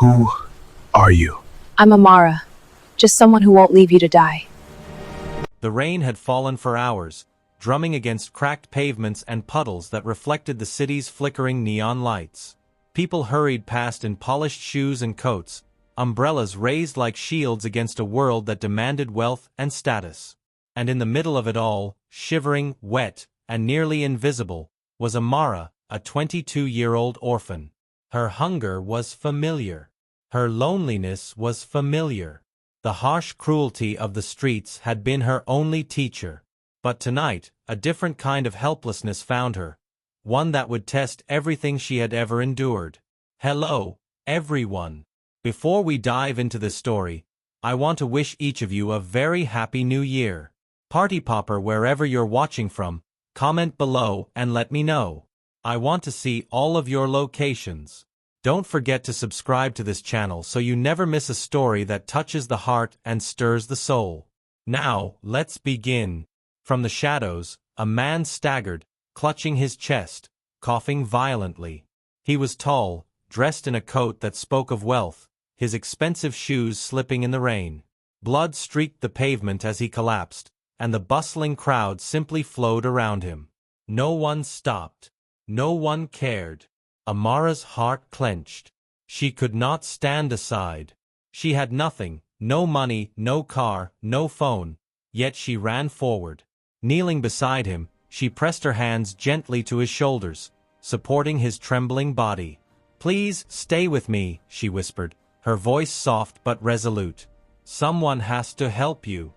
Who are you? I'm Amara, just someone who won't leave you to die. The rain had fallen for hours, drumming against cracked pavements and puddles that reflected the city's flickering neon lights. People hurried past in polished shoes and coats, umbrellas raised like shields against a world that demanded wealth and status. And in the middle of it all, shivering, wet, and nearly invisible, was Amara, a 22-year-old orphan. Her hunger was familiar. Her loneliness was familiar. The harsh cruelty of the streets had been her only teacher. But tonight, a different kind of helplessness found her, one that would test everything she had ever endured. Hello, everyone. Before we dive into this story, I want to wish each of you a very happy new year. Party popper wherever you're watching from, comment below and let me know. I want to see all of your locations. Don't forget to subscribe to this channel so you never miss a story that touches the heart and stirs the soul. Now, let's begin. From the shadows, a man staggered, clutching his chest, coughing violently. He was tall, dressed in a coat that spoke of wealth, his expensive shoes slipping in the rain. Blood streaked the pavement as he collapsed, and the bustling crowd simply flowed around him. No one stopped. No one cared. Amara's heart clenched. She could not stand aside. She had nothing, no money, no car, no phone, yet she ran forward. Kneeling beside him, she pressed her hands gently to his shoulders, supporting his trembling body. "Please, stay with me," she whispered, her voice soft but resolute. "Someone has to help you."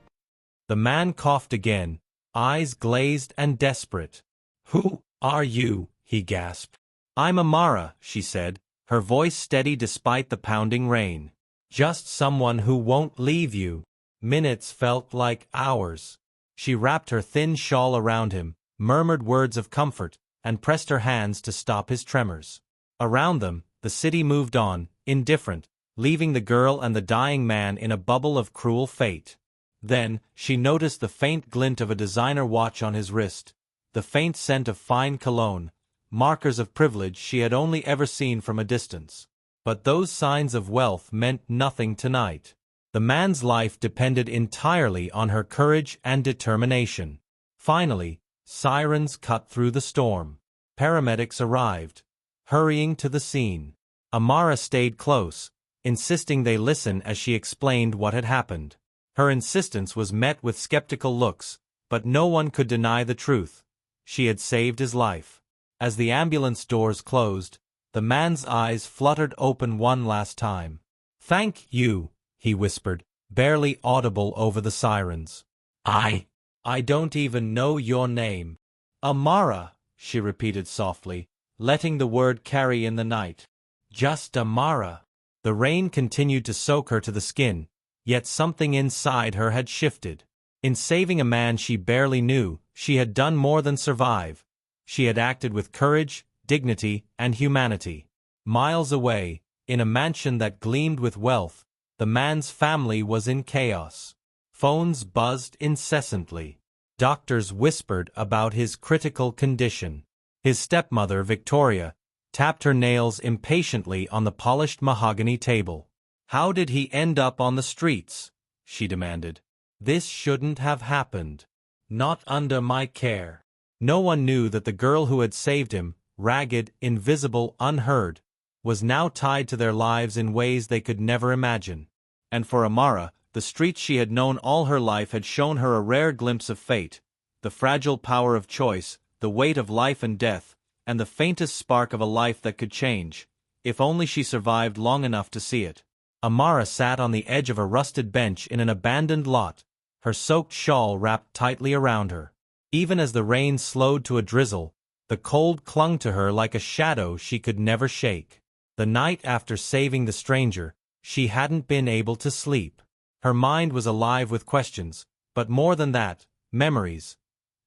The man coughed again, eyes glazed and desperate. "Who are you?" he gasped. "I'm Amara," she said, her voice steady despite the pounding rain. "Just someone who won't leave you." Minutes felt like hours. She wrapped her thin shawl around him, murmured words of comfort, and pressed her hands to stop his tremors. Around them, the city moved on, indifferent, leaving the girl and the dying man in a bubble of cruel fate. Then, she noticed the faint glint of a designer watch on his wrist, the faint scent of fine cologne, markers of privilege she had only ever seen from a distance. But those signs of wealth meant nothing tonight. The man's life depended entirely on her courage and determination. Finally, sirens cut through the storm. Paramedics arrived, hurrying to the scene. Amara stayed close, insisting they listen as she explained what had happened. Her insistence was met with skeptical looks, but no one could deny the truth. She had saved his life. As the ambulance doors closed, the man's eyes fluttered open one last time. "Thank you," he whispered, barely audible over the sirens. I don't even know your name." "Amara," she repeated softly, letting the word carry in the night. "Just Amara." The rain continued to soak her to the skin, yet something inside her had shifted. In saving a man she barely knew, she had done more than survive. She had acted with courage, dignity, and humanity. Miles away, in a mansion that gleamed with wealth, the man's family was in chaos. Phones buzzed incessantly. Doctors whispered about his critical condition. His stepmother, Victoria, tapped her nails impatiently on the polished mahogany table. "How did he end up on the streets?" she demanded. "This shouldn't have happened. Not under my care." No one knew that the girl who had saved him, ragged, invisible, unheard, was now tied to their lives in ways they could never imagine. And for Amara, the streets she had known all her life had shown her a rare glimpse of fate, the fragile power of choice, the weight of life and death, and the faintest spark of a life that could change, if only she survived long enough to see it. Amara sat on the edge of a rusted bench in an abandoned lot, her soaked shawl wrapped tightly around her. Even as the rain slowed to a drizzle, the cold clung to her like a shadow she could never shake. The night after saving the stranger, she hadn't been able to sleep. Her mind was alive with questions, but more than that, memories.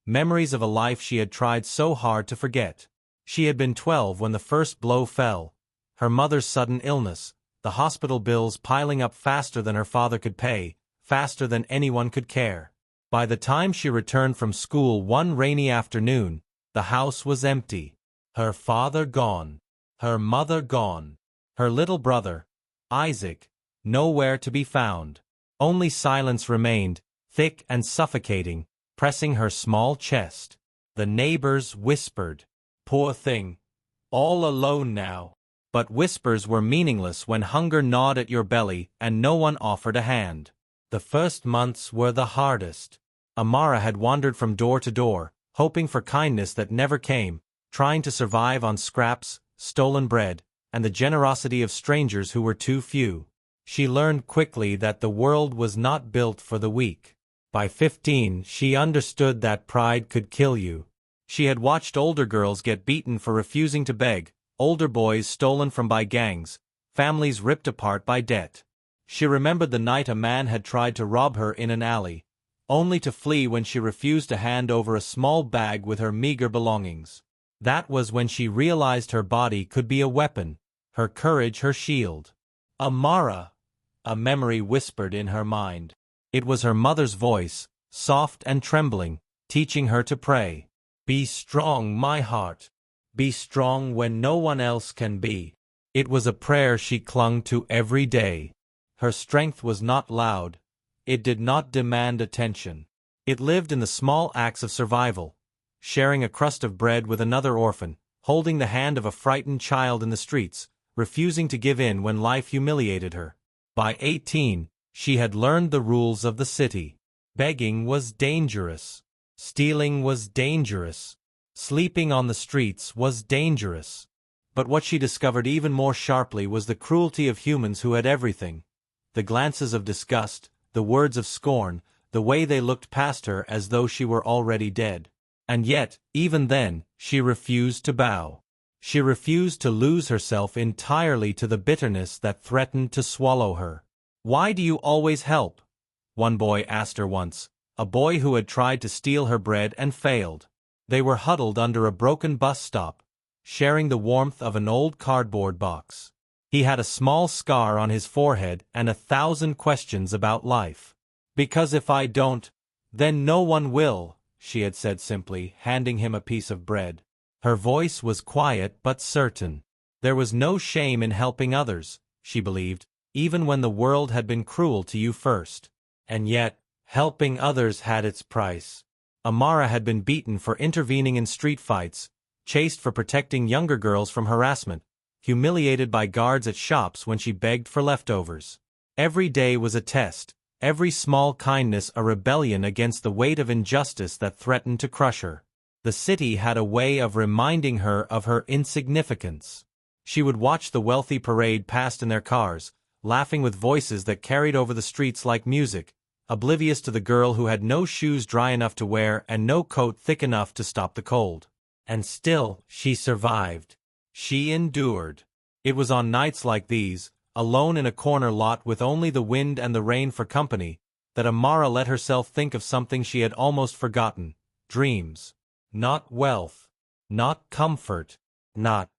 Memories of a life she had tried so hard to forget. She had been 12 when the first blow fell. Her mother's sudden illness, the hospital bills piling up faster than her father could pay, faster than anyone could care. By the time she returned from school one rainy afternoon, the house was empty. Her father gone. Her mother gone. Her little brother, Isaac, nowhere to be found. Only silence remained, thick and suffocating, pressing her small chest. The neighbors whispered, "Poor thing. All alone now." But whispers were meaningless when hunger gnawed at your belly and no one offered a hand. The first months were the hardest. Amara had wandered from door to door, hoping for kindness that never came, trying to survive on scraps, stolen bread, and the generosity of strangers who were too few. She learned quickly that the world was not built for the weak. By 15, she understood that pride could kill you. She had watched older girls get beaten for refusing to beg, older boys stolen from by gangs, families ripped apart by debt. She remembered the night a man had tried to rob her in an alley, only to flee when she refused to hand over a small bag with her meager belongings. That was when she realized her body could be a weapon, her courage her shield. Amara, a memory whispered in her mind. It was her mother's voice, soft and trembling, teaching her to pray. "Be strong, my heart. Be strong when no one else can be." It was a prayer she clung to every day. Her strength was not loud. It did not demand attention. It lived in the small acts of survival, sharing a crust of bread with another orphan, holding the hand of a frightened child in the streets, refusing to give in when life humiliated her. By 18, she had learned the rules of the city. Begging was dangerous. Stealing was dangerous. Sleeping on the streets was dangerous. But what she discovered even more sharply was the cruelty of humans who had everything. The glances of disgust, the words of scorn, the way they looked past her as though she were already dead. And yet, even then, she refused to bow. She refused to lose herself entirely to the bitterness that threatened to swallow her. "Why do you always help?" one boy asked her once, a boy who had tried to steal her bread and failed. They were huddled under a broken bus stop, sharing the warmth of an old cardboard box. He had a small scar on his forehead and 1,000 questions about life. "Because if I don't, then no one will," she had said simply, handing him a piece of bread. Her voice was quiet but certain. There was no shame in helping others, she believed, even when the world had been cruel to you first. And yet, helping others had its price. Amara had been beaten for intervening in street fights, chased for protecting younger girls from harassment, humiliated by guards at shops when she begged for leftovers. Every day was a test, every small kindness a rebellion against the weight of injustice that threatened to crush her. The city had a way of reminding her of her insignificance. She would watch the wealthy parade past in their cars, laughing with voices that carried over the streets like music, oblivious to the girl who had no shoes dry enough to wear and no coat thick enough to stop the cold. And still, she survived. She endured. It was on nights like these, alone in a corner lot with only the wind and the rain for company, that Amara let herself think of something she had almost forgotten: dreams. Not wealth, not comfort, not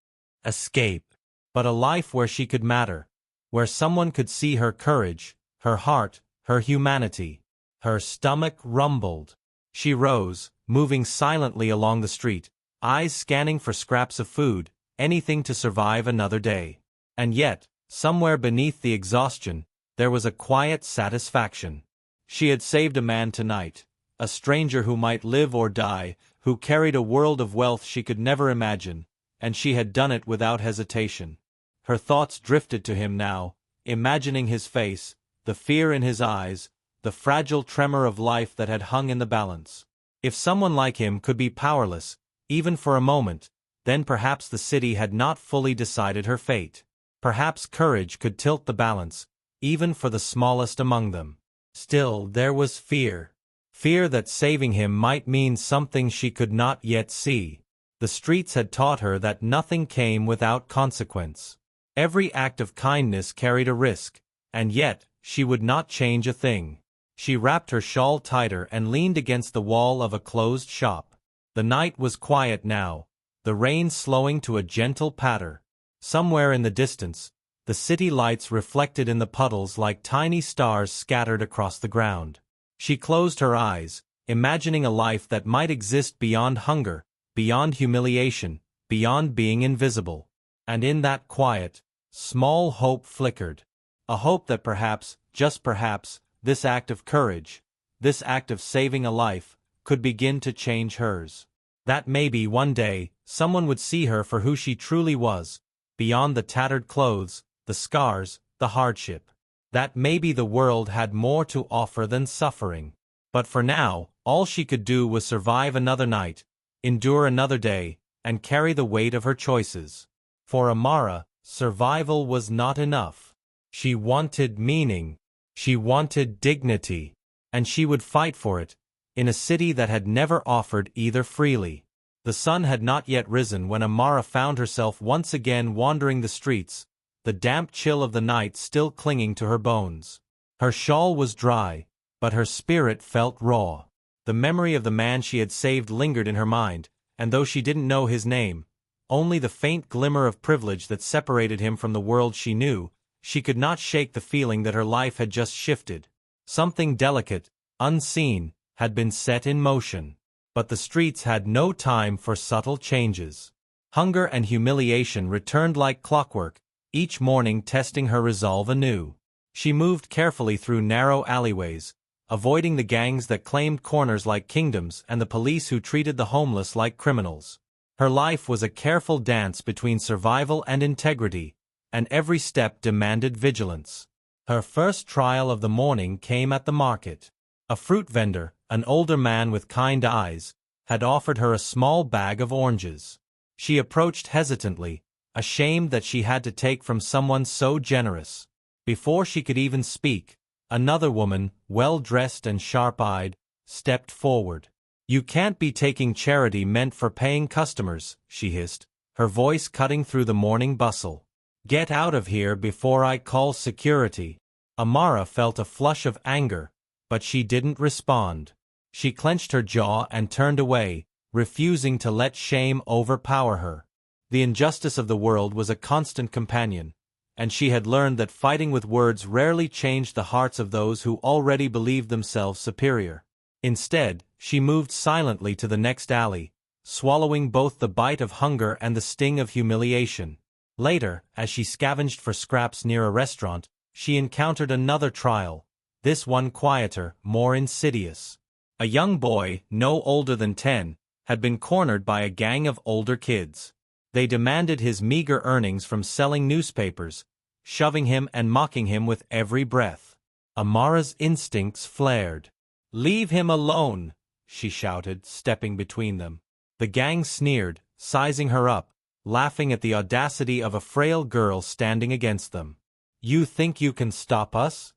escape, but a life where she could matter, where someone could see her courage, her heart, her humanity. Her stomach rumbled. She rose, moving silently along the street, eyes scanning for scraps of food, anything to survive another day. And yet, somewhere beneath the exhaustion, there was a quiet satisfaction. She had saved a man tonight, a stranger who might live or die, who carried a world of wealth she could never imagine, and she had done it without hesitation. Her thoughts drifted to him now, imagining his face, the fear in his eyes, the fragile tremor of life that had hung in the balance. If someone like him could be powerless, even for a moment, then perhaps the city had not fully decided her fate. Perhaps courage could tilt the balance, even for the smallest among them. Still, there was fear. Fear that saving him might mean something she could not yet see. The streets had taught her that nothing came without consequence. Every act of kindness carried a risk, and yet, she would not change a thing. She wrapped her shawl tighter and leaned against the wall of a closed shop. The night was quiet now, the rain slowing to a gentle patter. Somewhere in the distance, the city lights reflected in the puddles like tiny stars scattered across the ground. She closed her eyes, imagining a life that might exist beyond hunger, beyond humiliation, beyond being invisible. And in that quiet, small hope flickered. A hope that perhaps, just perhaps, this act of courage, this act of saving a life, could begin to change hers. That maybe one day, someone would see her for who she truly was, beyond the tattered clothes, the scars, the hardship. That maybe the world had more to offer than suffering. But for now, all she could do was survive another night, endure another day, and carry the weight of her choices. For Amara, survival was not enough. She wanted meaning. She wanted dignity. And she would fight for it, in a city that had never offered either freely. The sun had not yet risen when Amara found herself once again wandering the streets, the damp chill of the night still clinging to her bones. Her shawl was dry, but her spirit felt raw. The memory of the man she had saved lingered in her mind, and though she didn't know his name, only the faint glimmer of privilege that separated him from the world she knew, she could not shake the feeling that her life had just shifted. Something delicate, unseen, had been set in motion. But the streets had no time for subtle changes. Hunger and humiliation returned like clockwork, each morning testing her resolve anew. She moved carefully through narrow alleyways, avoiding the gangs that claimed corners like kingdoms and the police who treated the homeless like criminals. Her life was a careful dance between survival and integrity, and every step demanded vigilance. Her first trial of the morning came at the market. A fruit vendor, an older man with kind eyes, had offered her a small bag of oranges. She approached hesitantly, ashamed that she had to take from someone so generous. Before she could even speak, another woman, well-dressed and sharp-eyed, stepped forward. "You can't be taking charity meant for paying customers," she hissed, her voice cutting through the morning bustle. "Get out of here before I call security." Amara felt a flush of anger, but she didn't respond. She clenched her jaw and turned away, refusing to let shame overpower her. The injustice of the world was a constant companion, and she had learned that fighting with words rarely changed the hearts of those who already believed themselves superior. Instead, she moved silently to the next alley, swallowing both the bite of hunger and the sting of humiliation. Later, as she scavenged for scraps near a restaurant, she encountered another trial, this one quieter, more insidious. A young boy, no older than 10, had been cornered by a gang of older kids. They demanded his meager earnings from selling newspapers, shoving him and mocking him with every breath. Amara's instincts flared. "Leave him alone," she shouted, stepping between them. The gang sneered, sizing her up, laughing at the audacity of a frail girl standing against them. "You think you can stop us?"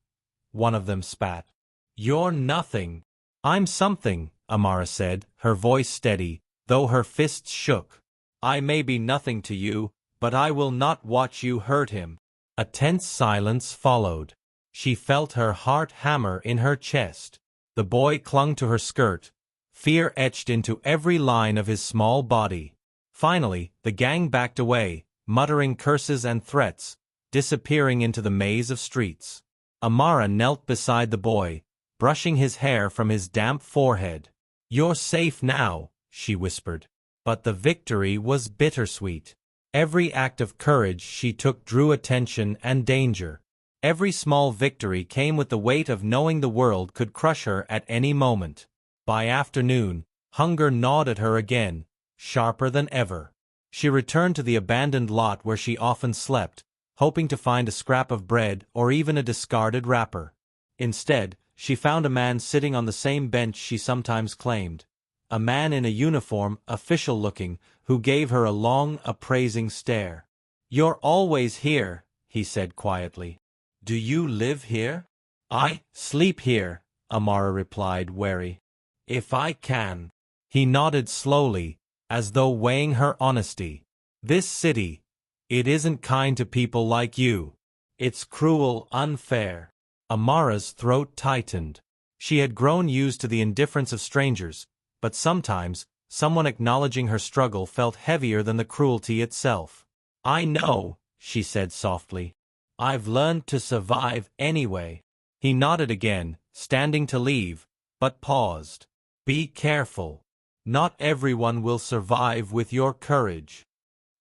one of them spat. "You're nothing." "I'm something," Amara said, her voice steady, though her fists shook. "I may be nothing to you, but I will not watch you hurt him." A tense silence followed. She felt her heart hammer in her chest. The boy clung to her skirt, fear etched into every line of his small body. Finally, the gang backed away, muttering curses and threats, disappearing into the maze of streets. Amara knelt beside the boy, brushing his hair from his damp forehead. "You're safe now," she whispered. But the victory was bittersweet. Every act of courage she took drew attention and danger. Every small victory came with the weight of knowing the world could crush her at any moment. By afternoon, hunger gnawed at her again, sharper than ever. She returned to the abandoned lot where she often slept, hoping to find a scrap of bread or even a discarded wrapper. Instead, she found a man sitting on the same bench she sometimes claimed. A man in a uniform, official-looking, who gave her a long, appraising stare. "You're always here," he said quietly. "Do you live here?" "I sleep here," Amara replied, wary. "If I can." He nodded slowly, as though weighing her honesty. "This city, it isn't kind to people like you. It's cruel, unfair." Amara's throat tightened. She had grown used to the indifference of strangers, but sometimes, someone acknowledging her struggle felt heavier than the cruelty itself. "I know," she said softly. "I've learned to survive anyway." He nodded again, standing to leave, but paused. "Be careful. Not everyone will survive with your courage."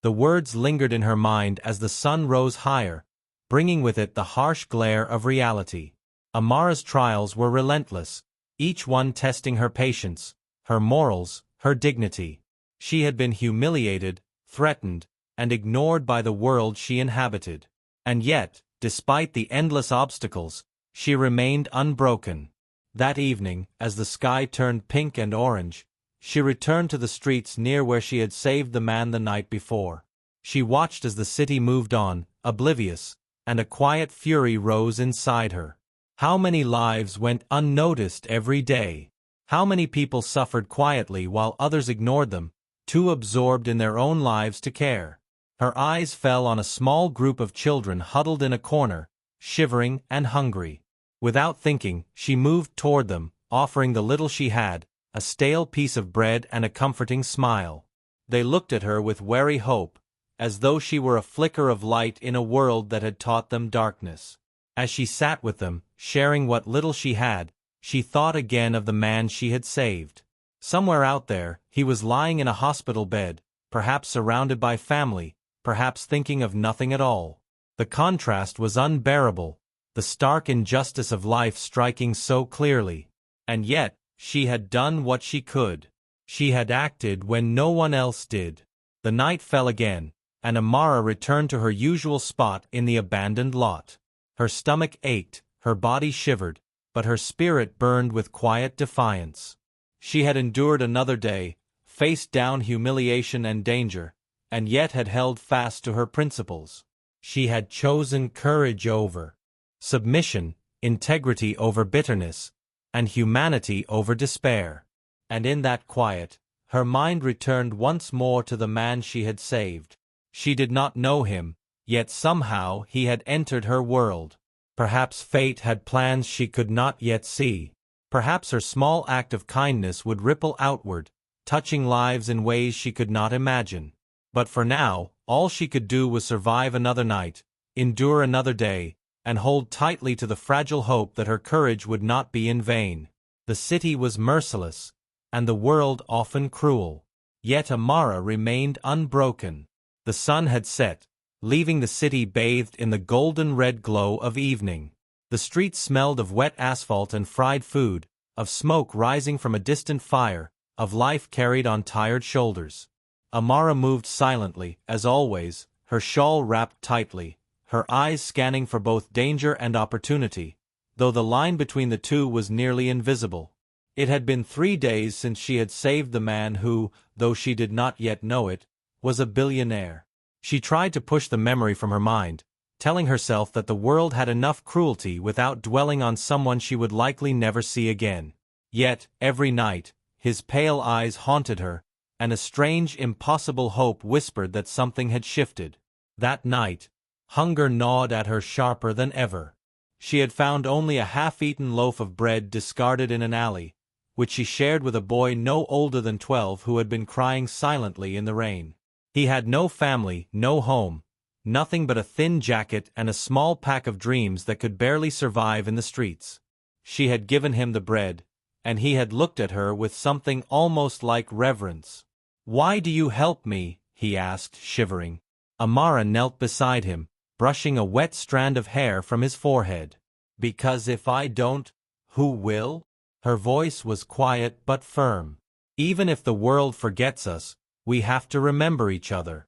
The words lingered in her mind as the sun rose higher, bringing with it the harsh glare of reality. Amara's trials were relentless, each one testing her patience, her morals, her dignity. She had been humiliated, threatened, and ignored by the world she inhabited. And yet, despite the endless obstacles, she remained unbroken. That evening, as the sky turned pink and orange, she returned to the streets near where she had saved the man the night before. She watched as the city moved on, oblivious, and a quiet fury rose inside her. How many lives went unnoticed every day? How many people suffered quietly while others ignored them, too absorbed in their own lives to care? Her eyes fell on a small group of children huddled in a corner, shivering and hungry. Without thinking, she moved toward them, offering the little she had, a stale piece of bread and a comforting smile. They looked at her with wary hope, as though she were a flicker of light in a world that had taught them darkness. As she sat with them, sharing what little she had, she thought again of the man she had saved. Somewhere out there, he was lying in a hospital bed, perhaps surrounded by family, perhaps thinking of nothing at all. The contrast was unbearable, the stark injustice of life striking so clearly. And yet, she had done what she could. She had acted when no one else did. The night fell again, and Amara returned to her usual spot in the abandoned lot. Her stomach ached, her body shivered, but her spirit burned with quiet defiance. She had endured another day, faced down humiliation and danger, and yet had held fast to her principles. She had chosen courage over submission, integrity over bitterness, and humanity over despair. And in that quiet, her mind returned once more to the man she had saved. She did not know him, yet somehow he had entered her world. Perhaps fate had plans she could not yet see. Perhaps her small act of kindness would ripple outward, touching lives in ways she could not imagine. But for now, all she could do was survive another night, endure another day, and hold tightly to the fragile hope that her courage would not be in vain. The city was merciless, and the world often cruel. Yet Amara remained unbroken. The sun had set, leaving the city bathed in the golden red glow of evening. The streets smelled of wet asphalt and fried food, of smoke rising from a distant fire, of life carried on tired shoulders. Amara moved silently, as always, her shawl wrapped tightly, her eyes scanning for both danger and opportunity, though the line between the two was nearly invisible. It had been 3 days since she had saved the man who, though she did not yet know it, was a billionaire. She tried to push the memory from her mind, telling herself that the world had enough cruelty without dwelling on someone she would likely never see again. Yet, every night, his pale eyes haunted her, and a strange, impossible hope whispered that something had shifted. That night, hunger gnawed at her sharper than ever. She had found only a half-eaten loaf of bread discarded in an alley, which she shared with a boy no older than 12 who had been crying silently in the rain. He had no family, no home, nothing but a thin jacket and a small pack of dreams that could barely survive in the streets. She had given him the bread, and he had looked at her with something almost like reverence. "Why do you help me?" he asked, shivering. Amara knelt beside him, brushing a wet strand of hair from his forehead. "Because if I don't, who will?" Her voice was quiet but firm. "Even if the world forgets us, we have to remember each other."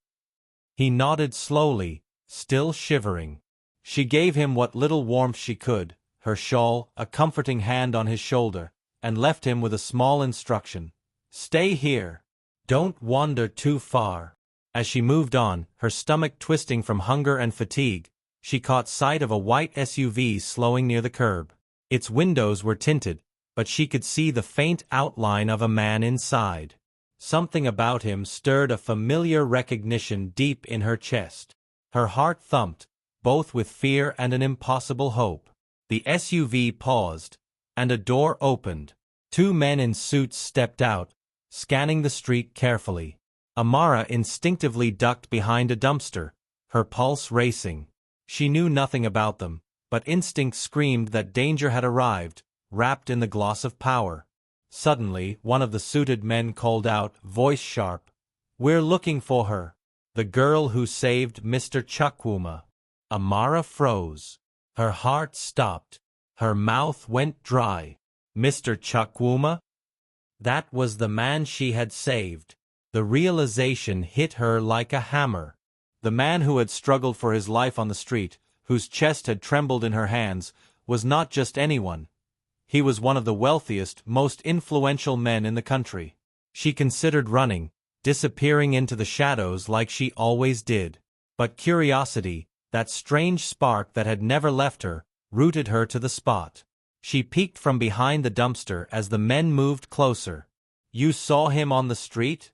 He nodded slowly, still shivering. She gave him what little warmth she could, her shawl, a comforting hand on his shoulder, and left him with a small instruction. "Stay here. Don't wander too far." As she moved on, her stomach twisting from hunger and fatigue, she caught sight of a white SUV slowing near the curb. Its windows were tinted, but she could see the faint outline of a man inside. Something about him stirred a familiar recognition deep in her chest. Her heart thumped, both with fear and an impossible hope. The SUV paused, and a door opened. 2 men in suits stepped out, scanning the street carefully. Amara instinctively ducked behind a dumpster, her pulse racing. She knew nothing about them, but instinct screamed that danger had arrived, wrapped in the gloss of power. Suddenly, one of the suited men called out, voice sharp, "We're looking for her. The girl who saved Mr. Chukwuma." Amara froze. Her heart stopped. Her mouth went dry. Mr. Chukwuma? That was the man she had saved. The realization hit her like a hammer. The man who had struggled for his life on the street, whose chest had trembled in her hands, was not just anyone. He was one of the wealthiest, most influential men in the country. She considered running, disappearing into the shadows like she always did. But curiosity, that strange spark that had never left her, rooted her to the spot. She peeked from behind the dumpster as the men moved closer. "You saw him on the street?"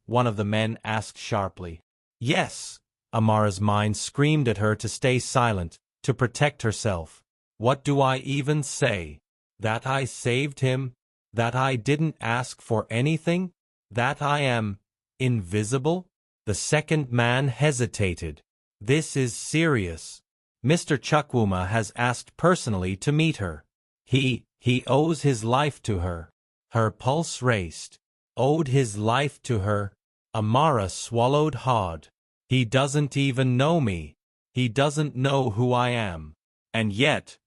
one of the men asked sharply. "Yes." Amara's mind screamed at her to stay silent, to protect herself. "What do I even say? That I saved him? That I didn't ask for anything? That I am invisible?" The second man hesitated. "This is serious. Mr. Chukwuma has asked personally to meet her. He owes his life to her." Her pulse raced. Owed his life to her? Amara swallowed hard. "He doesn't even know me. He doesn't know who I am. And yet,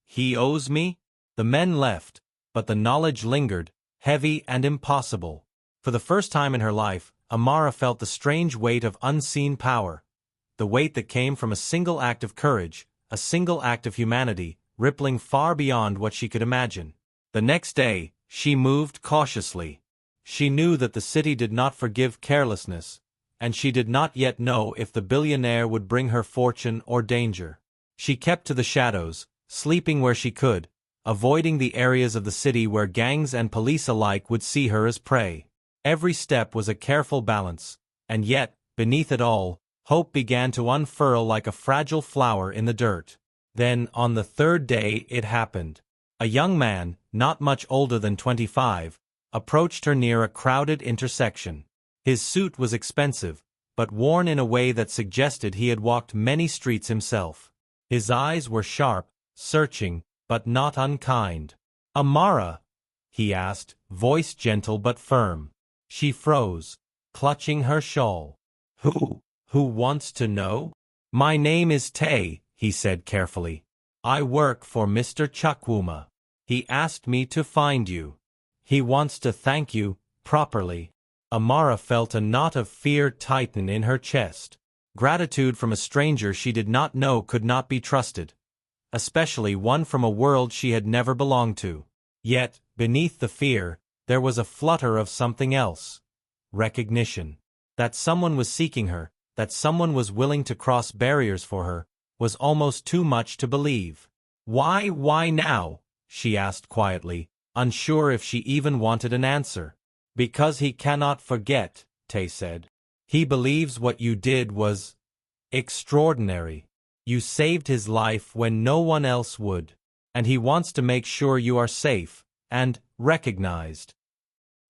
he owes me?" The men left, but the knowledge lingered, heavy and impossible. For the first time in her life, Amara felt the strange weight of unseen power, the weight that came from a single act of courage, a single act of humanity, rippling far beyond what she could imagine. The next day, she moved cautiously. She knew that the city did not forgive carelessness, and she did not yet know if the billionaire would bring her fortune or danger. She kept to the shadows, sleeping where she could, avoiding the areas of the city where gangs and police alike would see her as prey. Every step was a careful balance, and yet, beneath it all, hope began to unfurl like a fragile flower in the dirt. Then, on the third day, it happened. A young man, not much older than 25, approached her near a crowded intersection. His suit was expensive, but worn in a way that suggested he had walked many streets himself. His eyes were sharp, searching, but not unkind. "Amara?" he asked, voice gentle but firm. She froze, clutching her shawl. Who wants to know?" "My name is Tay," he said carefully. "I work for Mr. Chukwuma. He asked me to find you. He wants to thank you, properly." Amara felt a knot of fear tighten in her chest. Gratitude from a stranger she did not know could not be trusted, especially one from a world she had never belonged to. Yet, beneath the fear, there was a flutter of something else. Recognition. That someone was seeking her, that someone was willing to cross barriers for her, was almost too much to believe. Why now?" she asked quietly, unsure if she even wanted an answer. "Because he cannot forget," Tay said. "He believes what you did was extraordinary. You saved his life when no one else would, and he wants to make sure you are safe and recognized."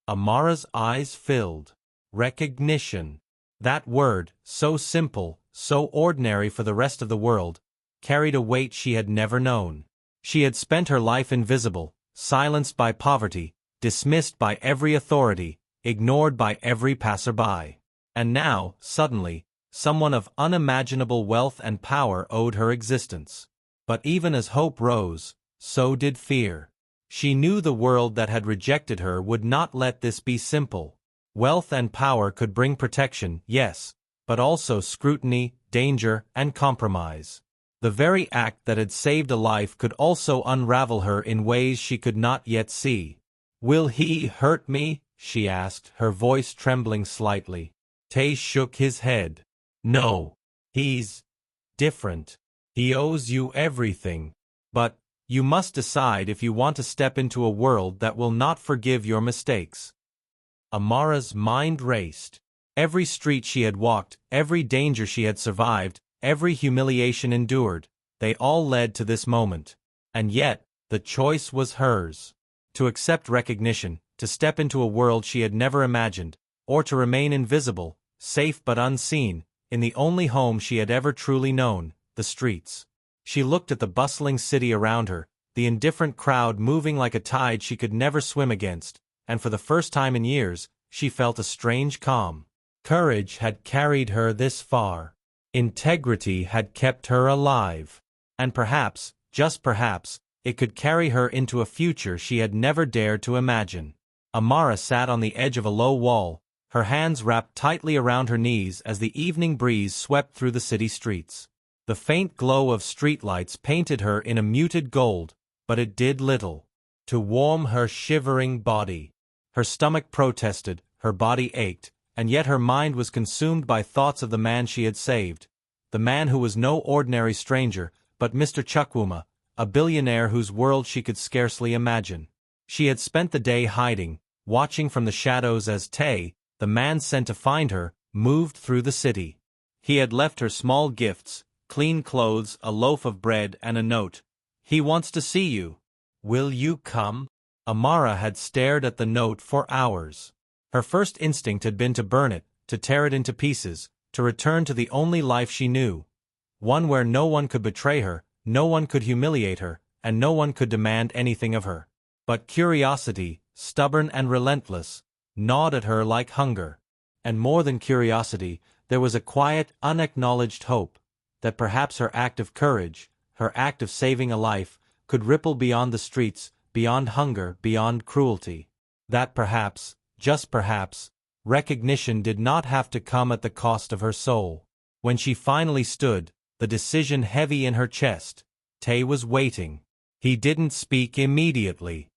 Amara's eyes filled. Recognition. That word, so simple, so ordinary for the rest of the world, carried a weight she had never known. She had spent her life invisible, silenced by poverty, dismissed by every authority, ignored by every passerby. And now, suddenly, someone of unimaginable wealth and power owed her existence. But even as hope rose, so did fear. She knew the world that had rejected her would not let this be simple. Wealth and power could bring protection, yes, but also scrutiny, danger, and compromise. The very act that had saved a life could also unravel her in ways she could not yet see. "Will he hurt me?" she asked, her voice trembling slightly. Tay shook his head. "No. He's different. He owes you everything. But you must decide if you want to step into a world that will not forgive your mistakes." Amara's mind raced. Every street she had walked, every danger she had survived, every humiliation endured, they all led to this moment. And yet, the choice was hers. To accept recognition, to step into a world she had never imagined, or to remain invisible, safe but unseen, in the only home she had ever truly known, the streets. She looked at the bustling city around her, the indifferent crowd moving like a tide she could never swim against, and for the first time in years, she felt a strange calm. Courage had carried her this far. Integrity had kept her alive. And perhaps, just perhaps, it could carry her into a future she had never dared to imagine. Amara sat on the edge of a low wall, her hands wrapped tightly around her knees as the evening breeze swept through the city streets. The faint glow of streetlights painted her in a muted gold, but it did little to warm her shivering body. Her stomach protested, her body ached, and yet her mind was consumed by thoughts of the man she had saved. The man who was no ordinary stranger, but Mr. Chukwuma, a billionaire whose world she could scarcely imagine. She had spent the day hiding, watching from the shadows as Tay, the man sent to find her, moved through the city. He had left her small gifts, clean clothes, a loaf of bread, and a note. "He wants to see you. Will you come?" Amara had stared at the note for hours. Her first instinct had been to burn it, to tear it into pieces, to return to the only life she knew. One where no one could betray her, no one could humiliate her, and no one could demand anything of her. But curiosity, stubborn and relentless, gnawed at her like hunger. And more than curiosity, there was a quiet, unacknowledged hope that perhaps her act of courage, her act of saving a life, could ripple beyond the streets, beyond hunger, beyond cruelty. That perhaps, just perhaps, recognition did not have to come at the cost of her soul. When she finally stood, the decision heavy in her chest, Tay was waiting. He didn't speak immediately.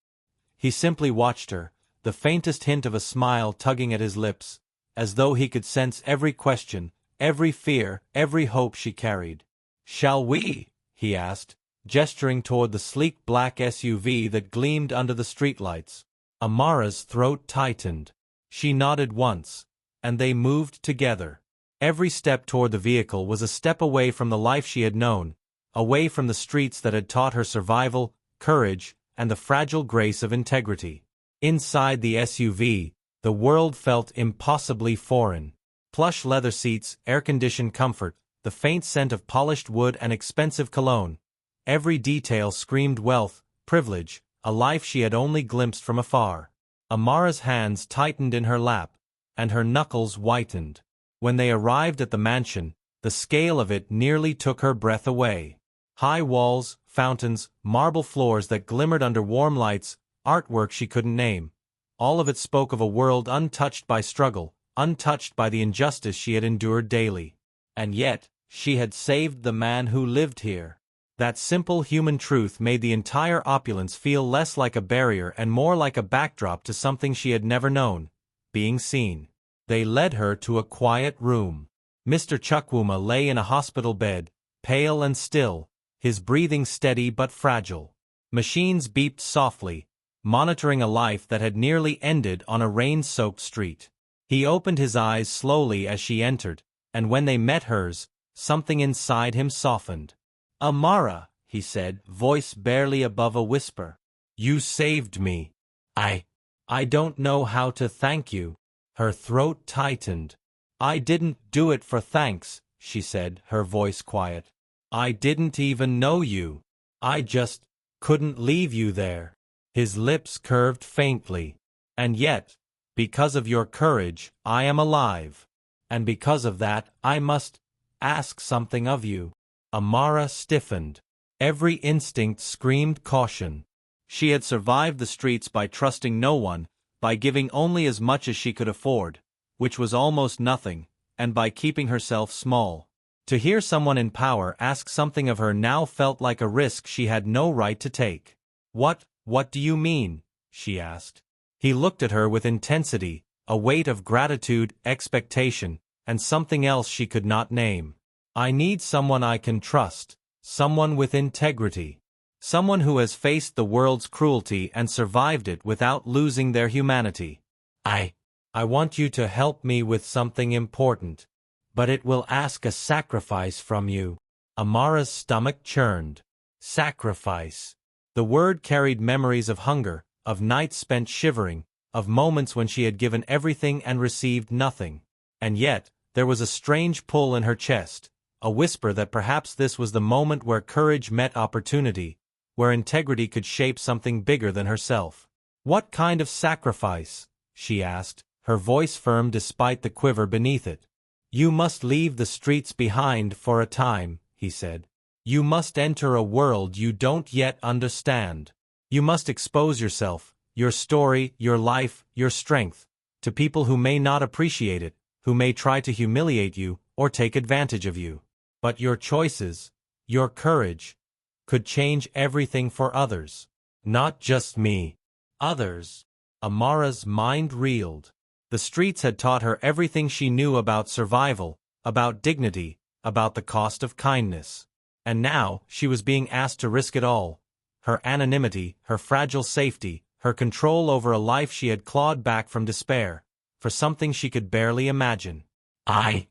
He simply watched her, the faintest hint of a smile tugging at his lips, as though he could sense every question, every fear, every hope she carried. "Shall we?" he asked, gesturing toward the sleek black SUV that gleamed under the streetlights. Amara's throat tightened. She nodded once, and they moved together. Every step toward the vehicle was a step away from the life she had known, away from the streets that had taught her survival, courage, and the fragile grace of integrity. Inside the SUV, the world felt impossibly foreign. Plush leather seats, air-conditioned comfort, the faint scent of polished wood and expensive cologne. Every detail screamed wealth, privilege, a life she had only glimpsed from afar. Amara's hands tightened in her lap, and her knuckles whitened. When they arrived at the mansion, the scale of it nearly took her breath away. High walls, fountains, marble floors that glimmered under warm lights, artwork she couldn't name. All of it spoke of a world untouched by struggle, untouched by the injustice she had endured daily. And yet, she had saved the man who lived here. That simple human truth made the entire opulence feel less like a barrier and more like a backdrop to something she had never known: being seen. They led her to a quiet room. Mr. Chukwuma lay in a hospital bed, pale and still, his breathing steady but fragile. Machines beeped softly, monitoring a life that had nearly ended on a rain-soaked street. He opened his eyes slowly as she entered, and when they met hers, something inside him softened. "Amara," he said, voice barely above a whisper. "You saved me. I don't know how to thank you." Her throat tightened. "I didn't do it for thanks," she said, her voice quiet. "I didn't even know you. I just couldn't leave you there." His lips curved faintly. "And yet, because of your courage, I am alive. And because of that, I must ask something of you." Amara stiffened. Every instinct screamed caution. She had survived the streets by trusting no one, by giving only as much as she could afford, which was almost nothing, and by keeping herself small. To hear someone in power ask something of her now felt like a risk she had no right to take. What do you mean?" she asked. He looked at her with intensity, a weight of gratitude, expectation, and something else she could not name. "I need someone I can trust, someone with integrity. Someone who has faced the world's cruelty and survived it without losing their humanity. I want you to help me with something important, but it will ask a sacrifice from you." Amara's stomach churned. Sacrifice. The word carried memories of hunger, of nights spent shivering, of moments when she had given everything and received nothing. And yet, there was a strange pull in her chest, a whisper that perhaps this was the moment where courage met opportunity, where integrity could shape something bigger than herself. "What kind of sacrifice?" she asked, her voice firm despite the quiver beneath it. You must leave the streets behind for a time, he said. You must enter a world you don't yet understand. You must expose yourself, your story, your life, your strength, to people who may not appreciate it, who may try to humiliate you or take advantage of you. But your choices, your courage, could change everything for others. Not just me. Others. Amara's mind reeled. The streets had taught her everything she knew about survival, about dignity, about the cost of kindness. And now, she was being asked to risk it all. Her anonymity, her fragile safety, her control over a life she had clawed back from despair, for something she could barely imagine. I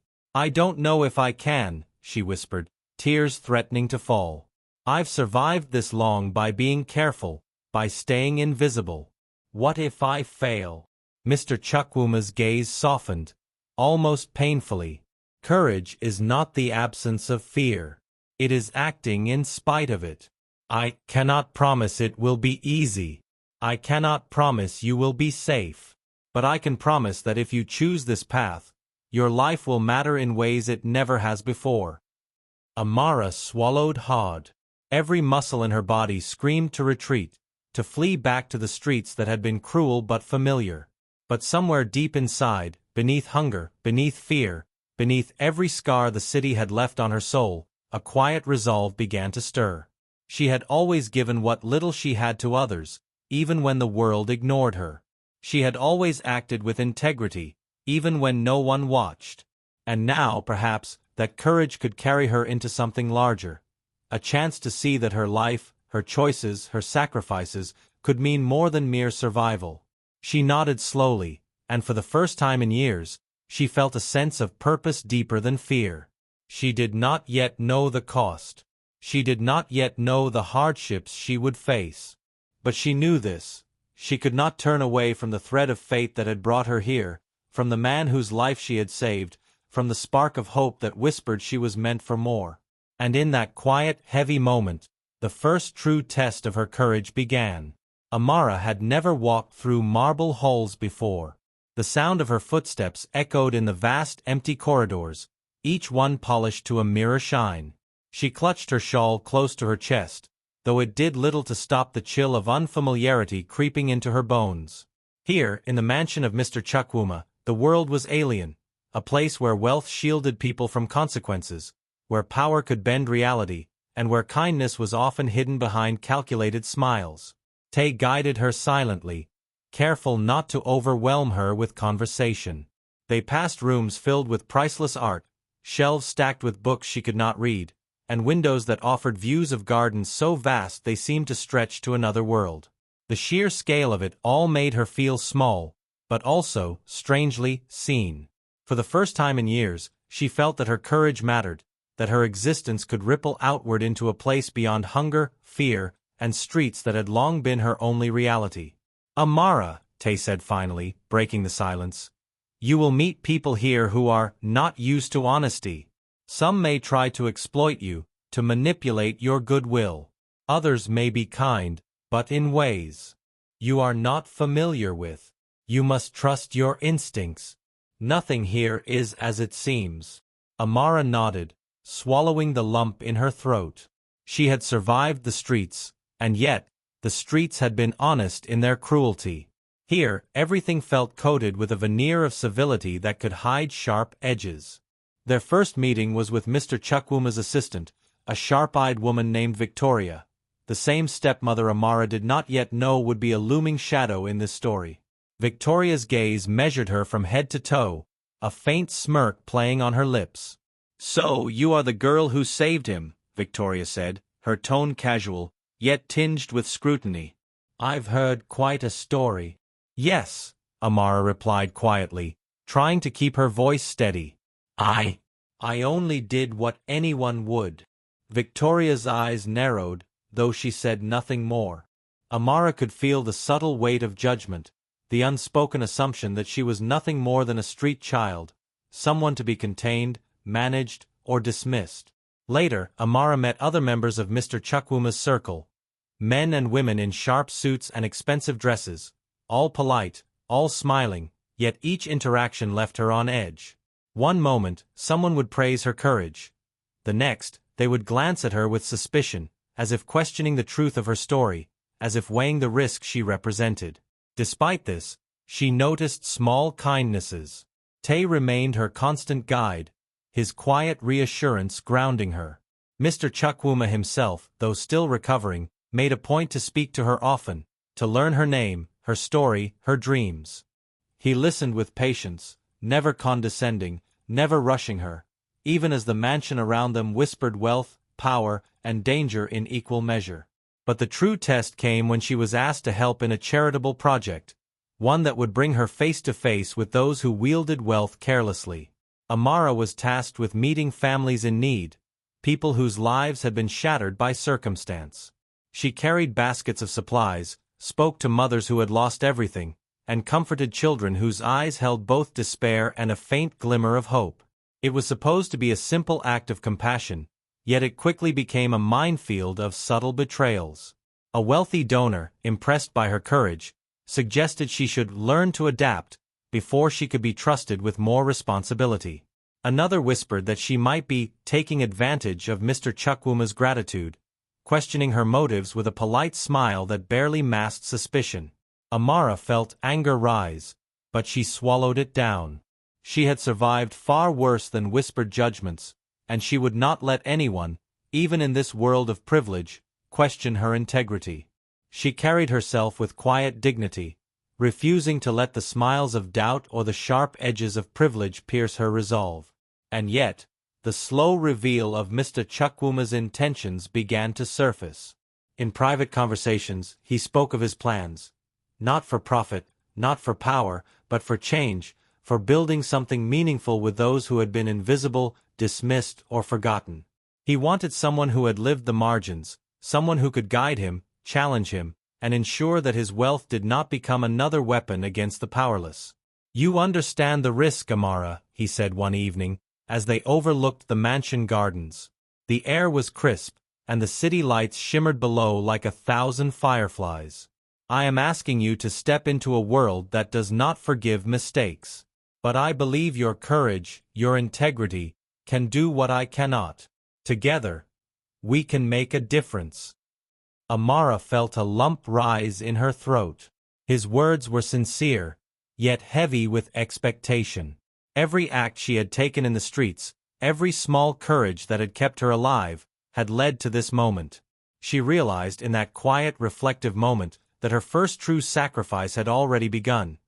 don't know if I can, she whispered, tears threatening to fall. I've survived this long by being careful, by staying invisible. What if I fail? Mr. Chukwuma's gaze softened, almost painfully. Courage is not the absence of fear. It is acting in spite of it. I cannot promise it will be easy. I cannot promise you will be safe. But I can promise that if you choose this path, your life will matter in ways it never has before. Amara swallowed hard. Every muscle in her body screamed to retreat, to flee back to the streets that had been cruel but familiar. But somewhere deep inside, beneath hunger, beneath fear, beneath every scar the city had left on her soul, a quiet resolve began to stir. She had always given what little she had to others, even when the world ignored her. She had always acted with integrity, even when no one watched. And now, perhaps, that courage could carry her into something larger. A chance to see that her life, her choices, her sacrifices, could mean more than mere survival. She nodded slowly, and for the first time in years, she felt a sense of purpose deeper than fear. She did not yet know the cost. She did not yet know the hardships she would face. But she knew this. She could not turn away from the thread of fate that had brought her here, from the man whose life she had saved, from the spark of hope that whispered she was meant for more. And in that quiet, heavy moment, the first true test of her courage began. Amara had never walked through marble halls before. The sound of her footsteps echoed in the vast, empty corridors, each one polished to a mirror shine. She clutched her shawl close to her chest, though it did little to stop the chill of unfamiliarity creeping into her bones. Here, in the mansion of Mr. Chukwuma, the world was alien, a place where wealth shielded people from consequences, where power could bend reality, and where kindness was often hidden behind calculated smiles. Tay guided her silently, careful not to overwhelm her with conversation. They passed rooms filled with priceless art, shelves stacked with books she could not read, and windows that offered views of gardens so vast they seemed to stretch to another world. The sheer scale of it all made her feel small, but also, strangely, seen. For the first time in years, she felt that her courage mattered, that her existence could ripple outward into a place beyond hunger, fear, and streets that had long been her only reality. Amara, Tay said finally, breaking the silence, you will meet people here who are not used to honesty. Some may try to exploit you, to manipulate your goodwill. Others may be kind, but in ways you are not familiar with. You must trust your instincts. Nothing here is as it seems. Amara nodded, swallowing the lump in her throat. She had survived the streets, and yet, the streets had been honest in their cruelty. Here, everything felt coated with a veneer of civility that could hide sharp edges. Their first meeting was with Mr. Chukwuma's assistant, a sharp-eyed woman named Victoria, the same stepmother Amara did not yet know would be a looming shadow in this story. Victoria's gaze measured her from head to toe, a faint smirk playing on her lips. "So, you are the girl who saved him," Victoria said, her tone casual, yet tinged with scrutiny. "I've heard quite a story." "Yes," Amara replied quietly, trying to keep her voice steady. I only did what anyone would." Victoria's eyes narrowed, though she said nothing more. Amara could feel the subtle weight of judgment, the unspoken assumption that she was nothing more than a street child, someone to be contained, managed, or dismissed. Later, Amara met other members of Mr. Chukwuma's circle, men and women in sharp suits and expensive dresses, all polite, all smiling, yet each interaction left her on edge. One moment, someone would praise her courage. The next, they would glance at her with suspicion, as if questioning the truth of her story, as if weighing the risk she represented. Despite this, she noticed small kindnesses. Tay remained her constant guide, his quiet reassurance grounding her. Mr. Chukwuma himself, though still recovering, made a point to speak to her often, to learn her name, her story, her dreams. He listened with patience, never condescending, never rushing her, even as the mansion around them whispered wealth, power, and danger in equal measure. But the true test came when she was asked to help in a charitable project, one that would bring her face to face with those who wielded wealth carelessly. Amara was tasked with meeting families in need, people whose lives had been shattered by circumstance. She carried baskets of supplies, spoke to mothers who had lost everything, and comforted children whose eyes held both despair and a faint glimmer of hope. It was supposed to be a simple act of compassion, yet it quickly became a minefield of subtle betrayals. A wealthy donor, impressed by her courage, suggested she should learn to adapt before she could be trusted with more responsibility. Another whispered that she might be taking advantage of Mr. Chukwuma's gratitude, questioning her motives with a polite smile that barely masked suspicion. Amara felt anger rise, but she swallowed it down. She had survived far worse than whispered judgments, and she would not let anyone, even in this world of privilege, question her integrity. She carried herself with quiet dignity, refusing to let the smiles of doubt or the sharp edges of privilege pierce her resolve. And yet, the slow reveal of Mr. Chukwuma's intentions began to surface. In private conversations, he spoke of his plans. Not for profit, not for power, but for change, for building something meaningful with those who had been invisible, dismissed, or forgotten. He wanted someone who had lived the margins, someone who could guide him, challenge him, and ensure that his wealth did not become another weapon against the powerless. "You understand the risk, Amara," he said one evening, as they overlooked the mansion gardens. The air was crisp, and the city lights shimmered below like 1,000 fireflies. "I am asking you to step into a world that does not forgive mistakes. But I believe your courage, your integrity, can do what I cannot. Together, we can make a difference." Amara felt a lump rise in her throat. His words were sincere, yet heavy with expectation. Every act she had taken in the streets, every small courage that had kept her alive, had led to this moment. She realized in that quiet, reflective moment that her first true sacrifice had already begun.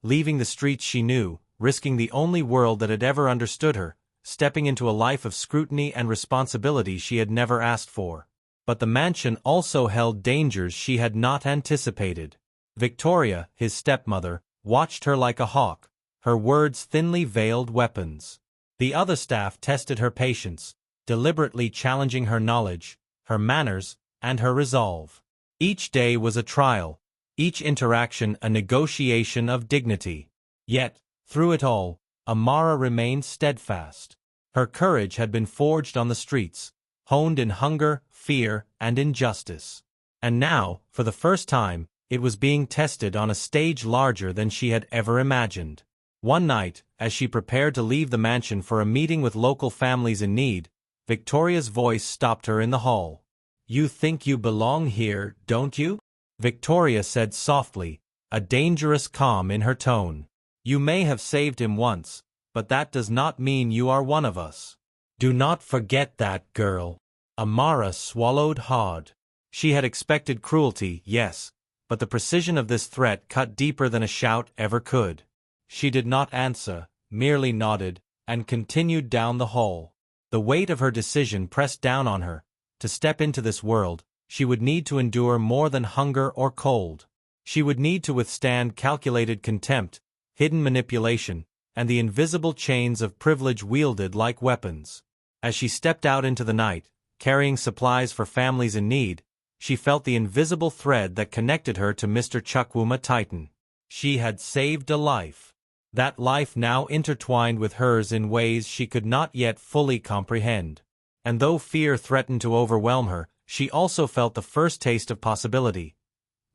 Leaving the streets she knew, risking the only world that had ever understood her, stepping into a life of scrutiny and responsibility she had never asked for. But the mansion also held dangers she had not anticipated. Victoria, his stepmother, watched her like a hawk, her words thinly veiled weapons. The other staff tested her patience, deliberately challenging her knowledge, her manners, and her resolve. Each day was a trial, each interaction a negotiation of dignity. Yet, through it all, Amara remained steadfast. Her courage had been forged on the streets, honed in hunger, fear, and injustice. And now, for the first time, it was being tested on a stage larger than she had ever imagined. One night, as she prepared to leave the mansion for a meeting with local families in need, Victoria's voice stopped her in the hall. "You think you belong here, don't you?" Victoria said softly, a dangerous calm in her tone. "You may have saved him once, but that does not mean you are one of us. Do not forget that, girl." Amara swallowed hard. She had expected cruelty, yes, but the precision of this threat cut deeper than a shout ever could. She did not answer, merely nodded, and continued down the hall. The weight of her decision pressed down on her. To step into this world, she would need to endure more than hunger or cold. She would need to withstand calculated contempt, hidden manipulation, and the invisible chains of privilege wielded like weapons. As she stepped out into the night, carrying supplies for families in need, she felt the invisible thread that connected her to Mr. Chukwuma Titan. She had saved a life. That life now intertwined with hers in ways she could not yet fully comprehend. And though fear threatened to overwhelm her, she also felt the first taste of possibility.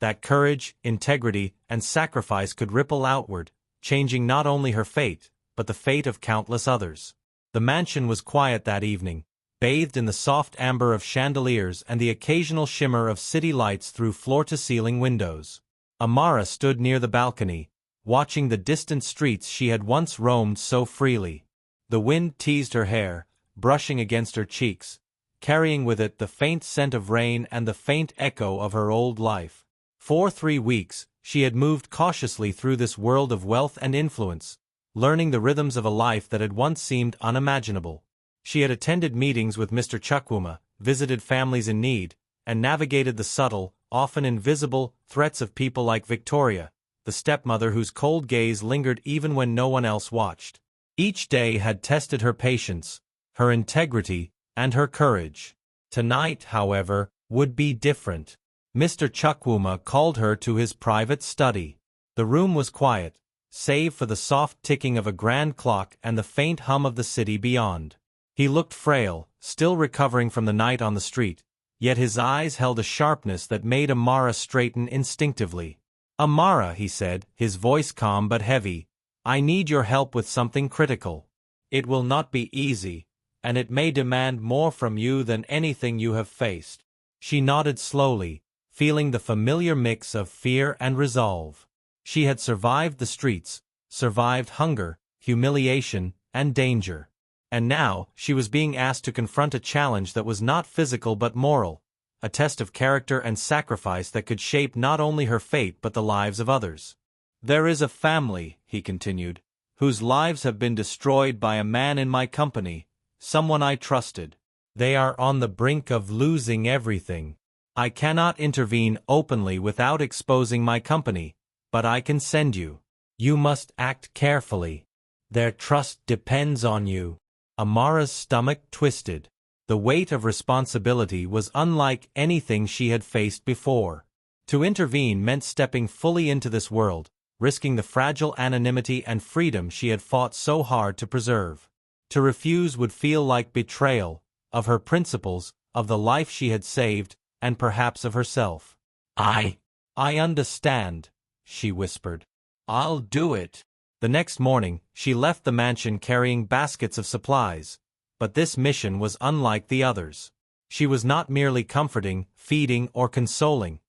That courage, integrity, and sacrifice could ripple outward, changing not only her fate, but the fate of countless others. The mansion was quiet that evening, bathed in the soft amber of chandeliers and the occasional shimmer of city lights through floor-to-ceiling windows. Amara stood near the balcony, watching the distant streets she had once roamed so freely. The wind teased her hair, brushing against her cheeks, carrying with it the faint scent of rain and the faint echo of her old life. For 3 weeks, she had moved cautiously through this world of wealth and influence, learning the rhythms of a life that had once seemed unimaginable. She had attended meetings with Mr. Chukwuma, visited families in need, and navigated the subtle, often invisible, threats of people like Victoria, the stepmother whose cold gaze lingered even when no one else watched. Each day had tested her patience, her integrity, and her courage. Tonight, however, would be different. Mr. Chukwuma called her to his private study. The room was quiet, save for the soft ticking of a grand clock and the faint hum of the city beyond. He looked frail, still recovering from the night on the street, yet his eyes held a sharpness that made Amara straighten instinctively. "Amara," he said, his voice calm but heavy, "I need your help with something critical. It will not be easy, and it may demand more from you than anything you have faced." She nodded slowly, feeling the familiar mix of fear and resolve. She had survived the streets, survived hunger, humiliation, and danger. And now, she was being asked to confront a challenge that was not physical but moral, a test of character and sacrifice that could shape not only her fate but the lives of others. "There is a family," he continued, "whose lives have been destroyed by a man in my company, someone I trusted. They are on the brink of losing everything. I cannot intervene openly without exposing my company, but I can send you. You must act carefully. Their trust depends on you." Amara's stomach twisted. The weight of responsibility was unlike anything she had faced before. To intervene meant stepping fully into this world, risking the fragile anonymity and freedom she had fought so hard to preserve. To refuse would feel like betrayal, of her principles, of the life she had saved, and perhaps of herself. I understand," she whispered. "I'll do it." The next morning, she left the mansion carrying baskets of supplies, but this mission was unlike the others. She was not merely comforting, feeding, or consoling.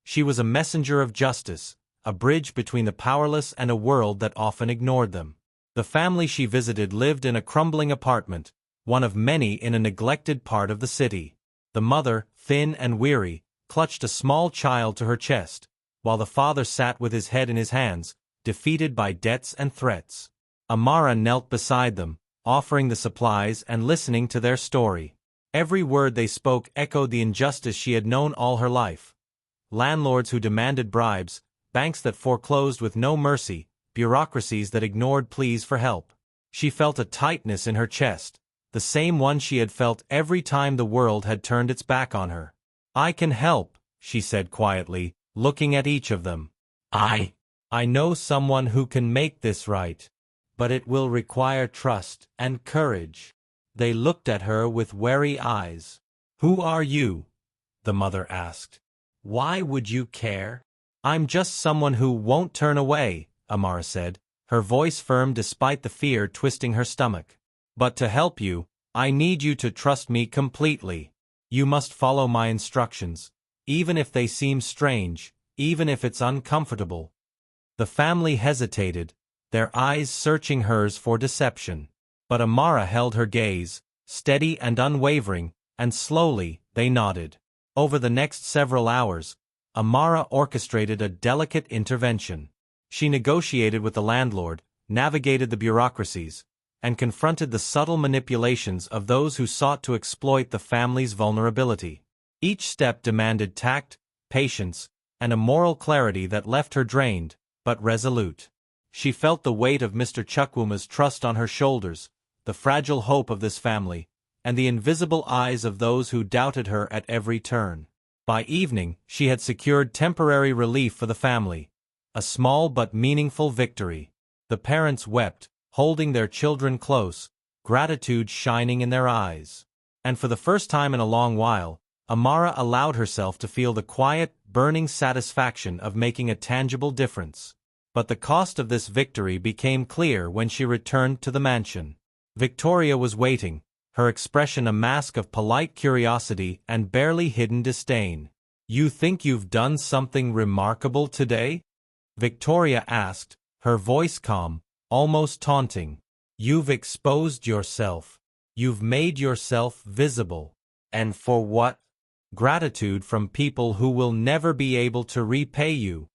She was a messenger of justice, a bridge between the powerless and a world that often ignored them. The family she visited lived in a crumbling apartment, one of many in a neglected part of the city. The mother, thin and weary, clutched a small child to her chest, while the father sat with his head in his hands, defeated by debts and threats. Amara knelt beside them, offering the supplies and listening to their story. Every word they spoke echoed the injustice she had known all her life. Landlords who demanded bribes, banks that foreclosed with no mercy, bureaucracies that ignored pleas for help. She felt a tightness in her chest, the same one she had felt every time the world had turned its back on her. "I can help," she said quietly, looking at each of them. I know someone who can make this right. But it will require trust and courage." They looked at her with wary eyes. "Who are you?" the mother asked. "Why would you care?" "I'm just someone who won't turn away," Amara said, her voice firm despite the fear twisting her stomach. "But to help you, I need you to trust me completely. You must follow my instructions, even if they seem strange, even if it's uncomfortable." The family hesitated, their eyes searching hers for deception. But Amara held her gaze, steady and unwavering, and slowly, they nodded. Over the next several hours, Amara orchestrated a delicate intervention. She negotiated with the landlord, navigated the bureaucracies, and confronted the subtle manipulations of those who sought to exploit the family's vulnerability. Each step demanded tact, patience, and a moral clarity that left her drained, but resolute. She felt the weight of Mr. Chukwuma's trust on her shoulders, the fragile hope of this family, and the invisible eyes of those who doubted her at every turn. By evening, she had secured temporary relief for the family, a small but meaningful victory. The parents wept, holding their children close, gratitude shining in their eyes. And for the first time in a long while, Amara allowed herself to feel the quiet, burning satisfaction of making a tangible difference. But the cost of this victory became clear when she returned to the mansion. Victoria was waiting, her expression a mask of polite curiosity and barely hidden disdain. "You think you've done something remarkable today?" Victoria asked, her voice calm, almost taunting. "You've exposed yourself. You've made yourself visible. And for what?" "Gratitude from people who will never be able to repay you."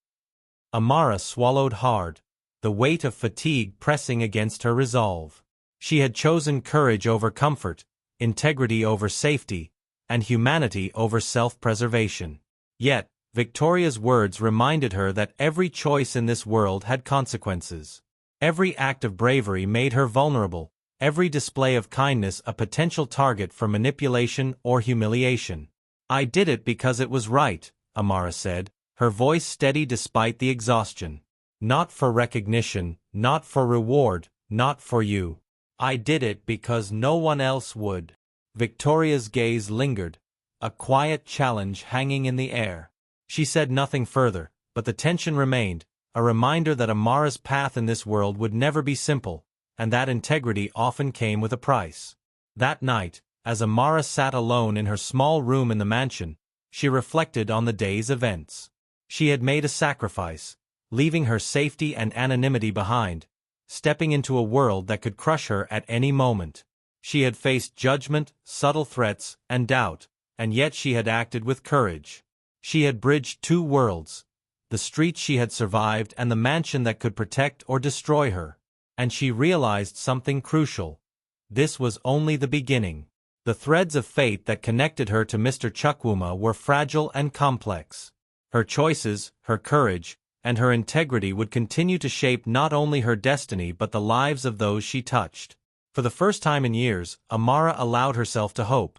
Amara swallowed hard, the weight of fatigue pressing against her resolve. She had chosen courage over comfort, integrity over safety, and humanity over self-preservation. Yet, Victoria's words reminded her that every choice in this world had consequences. Every act of bravery made her vulnerable, every display of kindness a potential target for manipulation or humiliation. "I did it because it was right," Amara said, her voice steady despite the exhaustion. "Not for recognition, not for reward, not for you. I did it because no one else would." Victoria's gaze lingered, a quiet challenge hanging in the air. She said nothing further, but the tension remained, a reminder that Amara's path in this world would never be simple, and that integrity often came with a price. That night, as Amara sat alone in her small room in the mansion, she reflected on the day's events. She had made a sacrifice, leaving her safety and anonymity behind, stepping into a world that could crush her at any moment. She had faced judgment, subtle threats, and doubt, and yet she had acted with courage. She had bridged two worlds, the streets she had survived and the mansion that could protect or destroy her. And she realized something crucial. This was only the beginning. The threads of fate that connected her to Mr. Chukwuma were fragile and complex. Her choices, her courage, and her integrity would continue to shape not only her destiny but the lives of those she touched. For the first time in years, Amara allowed herself to hope.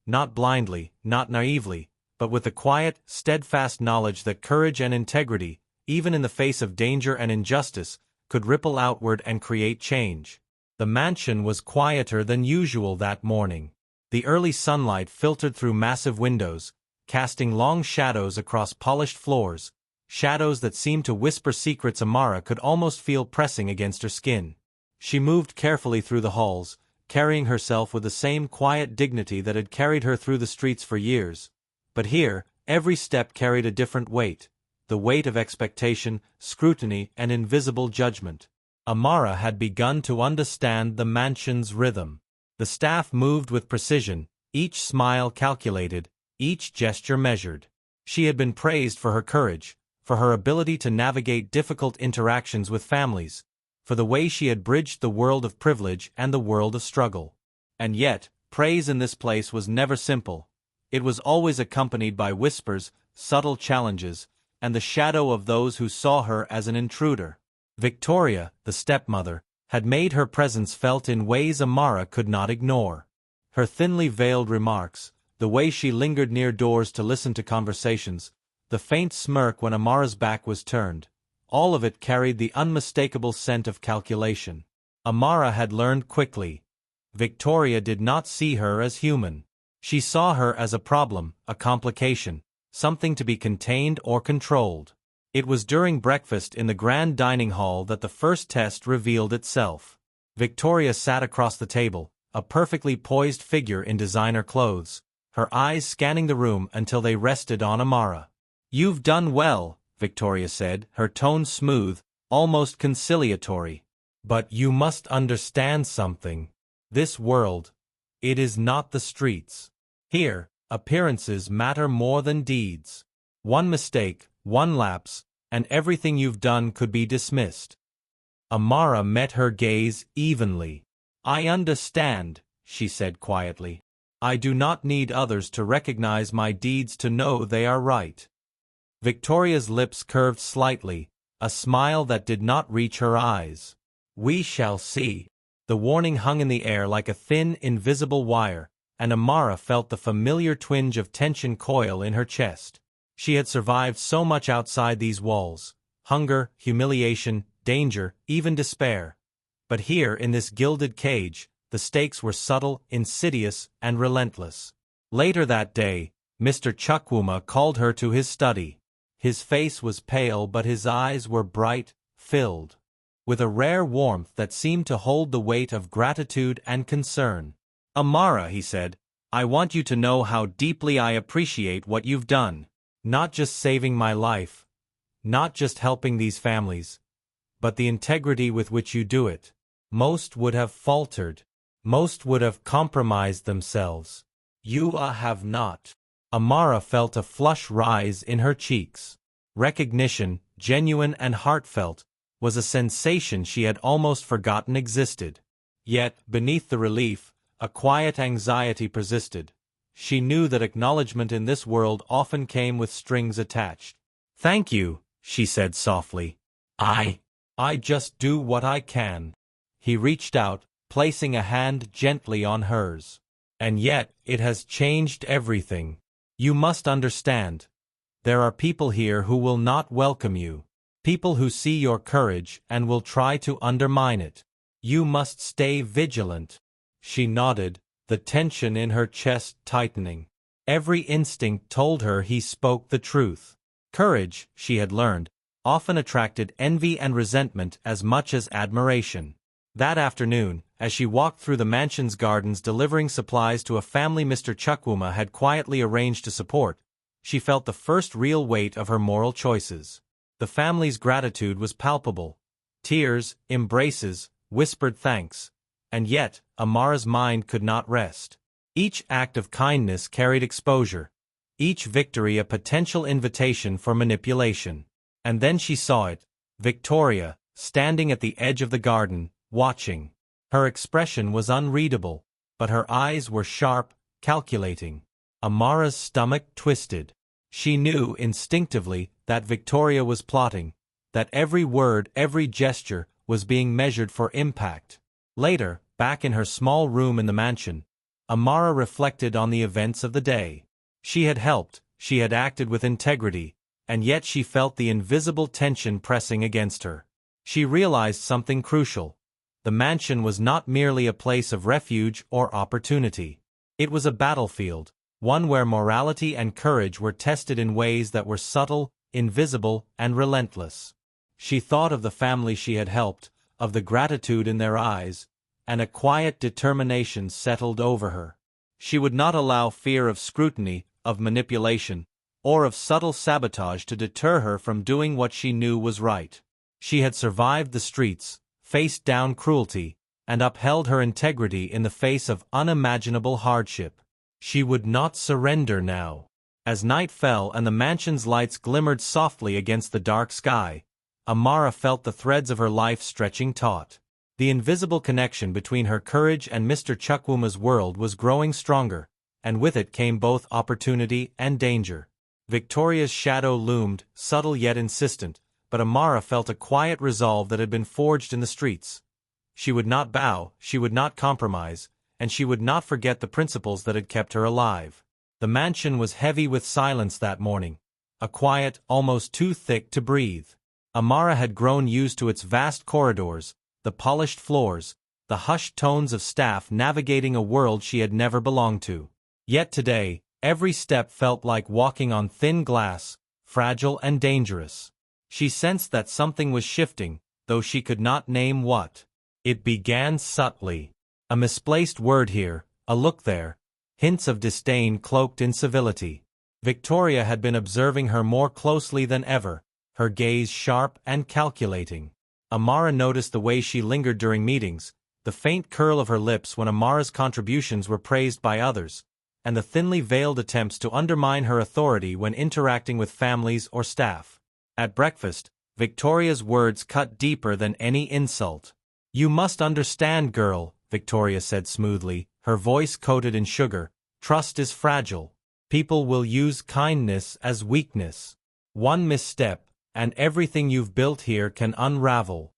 Not blindly, not naively, but with the quiet, steadfast knowledge that courage and integrity, even in the face of danger and injustice, could ripple outward and create change. The mansion was quieter than usual that morning. The early sunlight filtered through massive windows, casting long shadows across polished floors, shadows that seemed to whisper secrets Amara could almost feel pressing against her skin. She moved carefully through the halls, carrying herself with the same quiet dignity that had carried her through the streets for years. But here, every step carried a different weight, the weight of expectation, scrutiny, and invisible judgment. Amara had begun to understand the mansion's rhythm. The staff moved with precision, each smile calculated, each gesture measured. She had been praised for her courage, for her ability to navigate difficult interactions with families, for the way she had bridged the world of privilege and the world of struggle. And yet, praise in this place was never simple. It was always accompanied by whispers, subtle challenges, and the shadow of those who saw her as an intruder. Victoria, the stepmother, had made her presence felt in ways Amara could not ignore. Her thinly veiled remarks, the way she lingered near doors to listen to conversations, the faint smirk when Amara's back was turned, all of it carried the unmistakable scent of calculation. Amara had learned quickly. Victoria did not see her as human. She saw her as a problem, a complication, something to be contained or controlled. It was during breakfast in the grand dining hall that the first test revealed itself. Victoria sat across the table, a perfectly poised figure in designer clothes, her eyes scanning the room until they rested on Amara. "You've done well," Victoria said, her tone smooth, almost conciliatory. "But you must understand something. This world, it is not the streets. Here, appearances matter more than deeds. One mistake, one lapse, and everything you've done could be dismissed." Amara met her gaze evenly. "I understand," she said quietly. "I do not need others to recognize my deeds to know they are right." Victoria's lips curved slightly, a smile that did not reach her eyes. "We shall see." The warning hung in the air like a thin, invisible wire, and Amara felt the familiar twinge of tension coil in her chest. She had survived so much outside these walls: hunger, humiliation, danger, even despair. But here, in this gilded cage, the stakes were subtle, insidious, and relentless. Later that day, Mr. Chukwuma called her to his study. His face was pale but his eyes were bright, filled with a rare warmth that seemed to hold the weight of gratitude and concern. "Amara," he said, "I want you to know how deeply I appreciate what you've done. Not just saving my life, not just helping these families, but the integrity with which you do it. Most would have faltered. Most would have compromised themselves. You have not." Amara felt a flush rise in her cheeks. Recognition, genuine and heartfelt, was a sensation she had almost forgotten existed. Yet, beneath the relief, a quiet anxiety persisted. She knew that acknowledgement in this world often came with strings attached. "Thank you," she said softly. I just do what I can." He reached out, placing a hand gently on hers. "And yet, it has changed everything. You must understand. There are people here who will not welcome you. People who see your courage and will try to undermine it. You must stay vigilant." She nodded, the tension in her chest tightening. Every instinct told her he spoke the truth. Courage, she had learned, often attracted envy and resentment as much as admiration. That afternoon, as she walked through the mansion's gardens delivering supplies to a family Mr. Chukwuma had quietly arranged to support, she felt the first real weight of her moral choices. The family's gratitude was palpable. Tears, embraces, whispered thanks. And yet, Amara's mind could not rest. Each act of kindness carried exposure. Each victory a potential invitation for manipulation. And then she saw it, Victoria, standing at the edge of the garden, watching. Her expression was unreadable, but her eyes were sharp, calculating. Amara's stomach twisted. She knew instinctively that Victoria was plotting, that every word, every gesture was being measured for impact. Later, back in her small room in the mansion, Amara reflected on the events of the day. She had helped, she had acted with integrity, and yet she felt the invisible tension pressing against her. She realized something crucial. The mansion was not merely a place of refuge or opportunity. It was a battlefield, one where morality and courage were tested in ways that were subtle, invisible, and relentless. She thought of the family she had helped, of the gratitude in their eyes, and a quiet determination settled over her. She would not allow fear of scrutiny, of manipulation, or of subtle sabotage to deter her from doing what she knew was right. She had survived the streets, faced down cruelty, and upheld her integrity in the face of unimaginable hardship. She would not surrender now. As night fell and the mansion's lights glimmered softly against the dark sky, Amara felt the threads of her life stretching taut. The invisible connection between her courage and Mr. Chukwuma's world was growing stronger, and with it came both opportunity and danger. Victoria's shadow loomed, subtle yet insistent, but Amara felt a quiet resolve that had been forged in the streets. She would not bow, she would not compromise, and she would not forget the principles that had kept her alive. The mansion was heavy with silence that morning, a quiet almost too thick to breathe. Amara had grown used to its vast corridors, the polished floors, the hushed tones of staff navigating a world she had never belonged to. Yet today, every step felt like walking on thin glass, fragile and dangerous. She sensed that something was shifting, though she could not name what. It began subtly. A misplaced word here, a look there, hints of disdain cloaked in civility. Victoria had been observing her more closely than ever, her gaze sharp and calculating. Amara noticed the way she lingered during meetings, the faint curl of her lips when Amara's contributions were praised by others, and the thinly veiled attempts to undermine her authority when interacting with families or staff. At breakfast, Victoria's words cut deeper than any insult. "You must understand, girl," Victoria said smoothly, her voice coated in sugar. "Trust is fragile. People will use kindness as weakness. One misstep, and everything you've built here can unravel."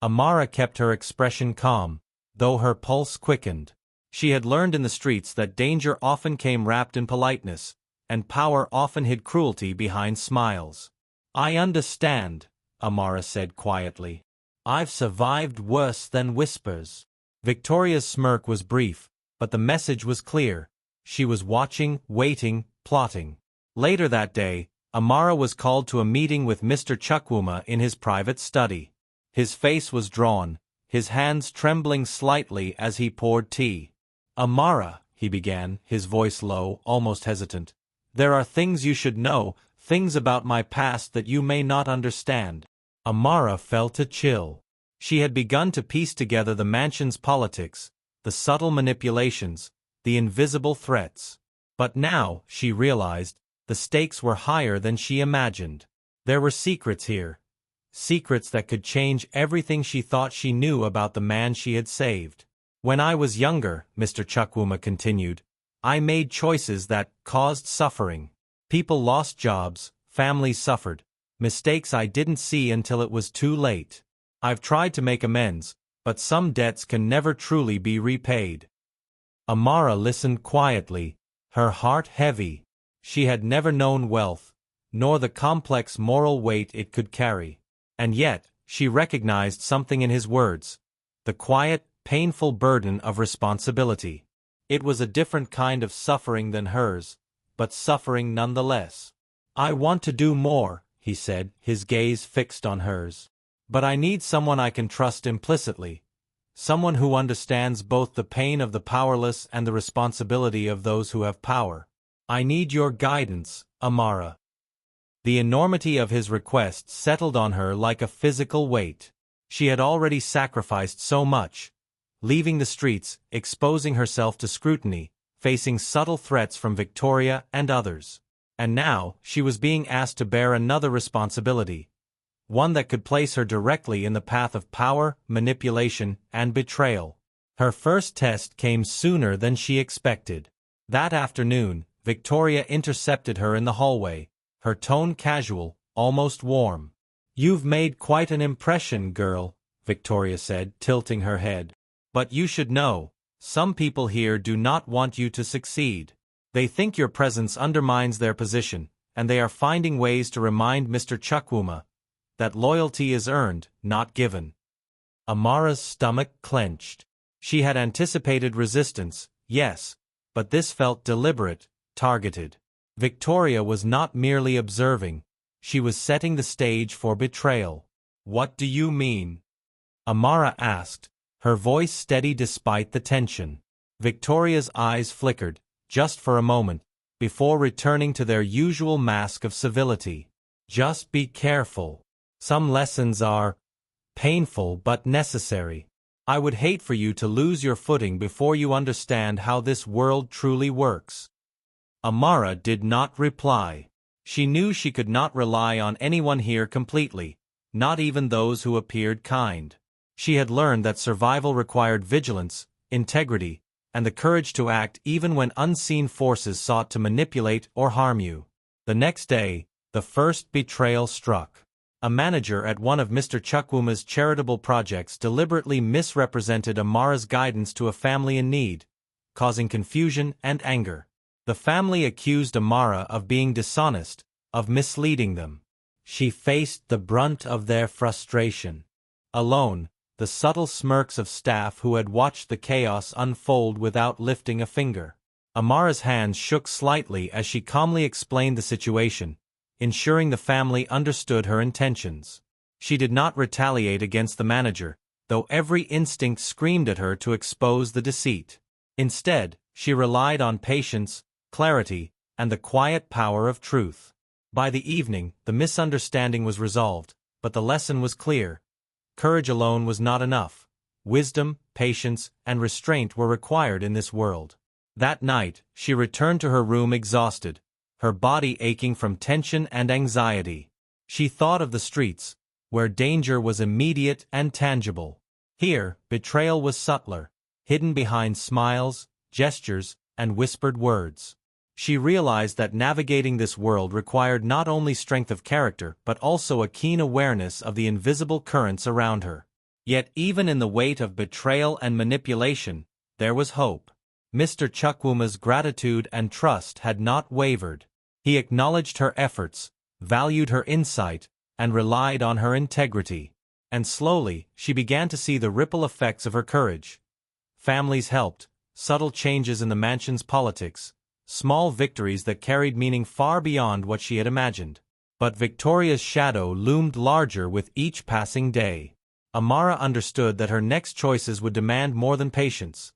Amara kept her expression calm, though her pulse quickened. She had learned in the streets that danger often came wrapped in politeness, and power often hid cruelty behind smiles. "I understand," Amara said quietly. "I've survived worse than whispers." Victoria's smirk was brief, but the message was clear. She was watching, waiting, plotting. Later that day, Amara was called to a meeting with Mr. Chukwuma in his private study. His face was drawn, his hands trembling slightly as he poured tea. "Amara," he began, his voice low, almost hesitant, "there are things you should know, things about my past that you may not understand." Amara felt a chill. She had begun to piece together the mansion's politics, the subtle manipulations, the invisible threats. But now, she realized, the stakes were higher than she imagined. There were secrets here. Secrets that could change everything she thought she knew about the man she had saved. "When I was younger," Mr. Chukwuma continued, "I made choices that caused suffering. People lost jobs, families suffered, mistakes I didn't see until it was too late. I've tried to make amends, but some debts can never truly be repaid." Amara listened quietly, her heart heavy. She had never known wealth, nor the complex moral weight it could carry. And yet, she recognized something in his words, the quiet, painful burden of responsibility. It was a different kind of suffering than hers, but suffering nonetheless. "I want to do more," he said, his gaze fixed on hers. "But I need someone I can trust implicitly. Someone who understands both the pain of the powerless and the responsibility of those who have power. I need your guidance, Amara." The enormity of his request settled on her like a physical weight. She had already sacrificed so much, leaving the streets, exposing herself to scrutiny, facing subtle threats from Victoria and others. And now, she was being asked to bear another responsibility, one that could place her directly in the path of power, manipulation, and betrayal. Her first test came sooner than she expected. That afternoon, Victoria intercepted her in the hallway, her tone casual, almost warm. "You've made quite an impression, girl," Victoria said, tilting her head. "But you should know, some people here do not want you to succeed. They think your presence undermines their position, and they are finding ways to remind Mr. Chukwuma that loyalty is earned, not given." Amara's stomach clenched. She had anticipated resistance, yes, but this felt deliberate, targeted. Victoria was not merely observing, she was setting the stage for betrayal. "What do you mean?" Amara asked, her voice steady despite the tension. Victoria's eyes flickered, just for a moment, before returning to their usual mask of civility. "Just be careful. Some lessons are painful but necessary. I would hate for you to lose your footing before you understand how this world truly works." Amara did not reply. She knew she could not rely on anyone here completely, not even those who appeared kind. She had learned that survival required vigilance, integrity, and the courage to act even when unseen forces sought to manipulate or harm you. The next day, the first betrayal struck. A manager at one of Mr. Chukwuma's charitable projects deliberately misrepresented Amara's guidance to a family in need, causing confusion and anger. The family accused Amara of being dishonest, of misleading them. She faced the brunt of their frustration. Alone, the subtle smirks of staff who had watched the chaos unfold without lifting a finger. Amara's hands shook slightly as she calmly explained the situation, ensuring the family understood her intentions. She did not retaliate against the manager, though every instinct screamed at her to expose the deceit. Instead, she relied on patience, clarity, and the quiet power of truth. By the evening, the misunderstanding was resolved, but the lesson was clear. Courage alone was not enough. Wisdom, patience, and restraint were required in this world. That night, she returned to her room exhausted, her body aching from tension and anxiety. She thought of the streets, where danger was immediate and tangible. Here, betrayal was subtler, hidden behind smiles, gestures, and whispered words. She realized that navigating this world required not only strength of character but also a keen awareness of the invisible currents around her. Yet even in the weight of betrayal and manipulation, there was hope. Mr. Chukwuma's gratitude and trust had not wavered. He acknowledged her efforts, valued her insight, and relied on her integrity. And slowly, she began to see the ripple effects of her courage. Families helped, subtle changes in the mansion's politics, small victories that carried meaning far beyond what she had imagined. But Victoria's shadow loomed larger with each passing day. Amara understood that her next choices would demand more than patience.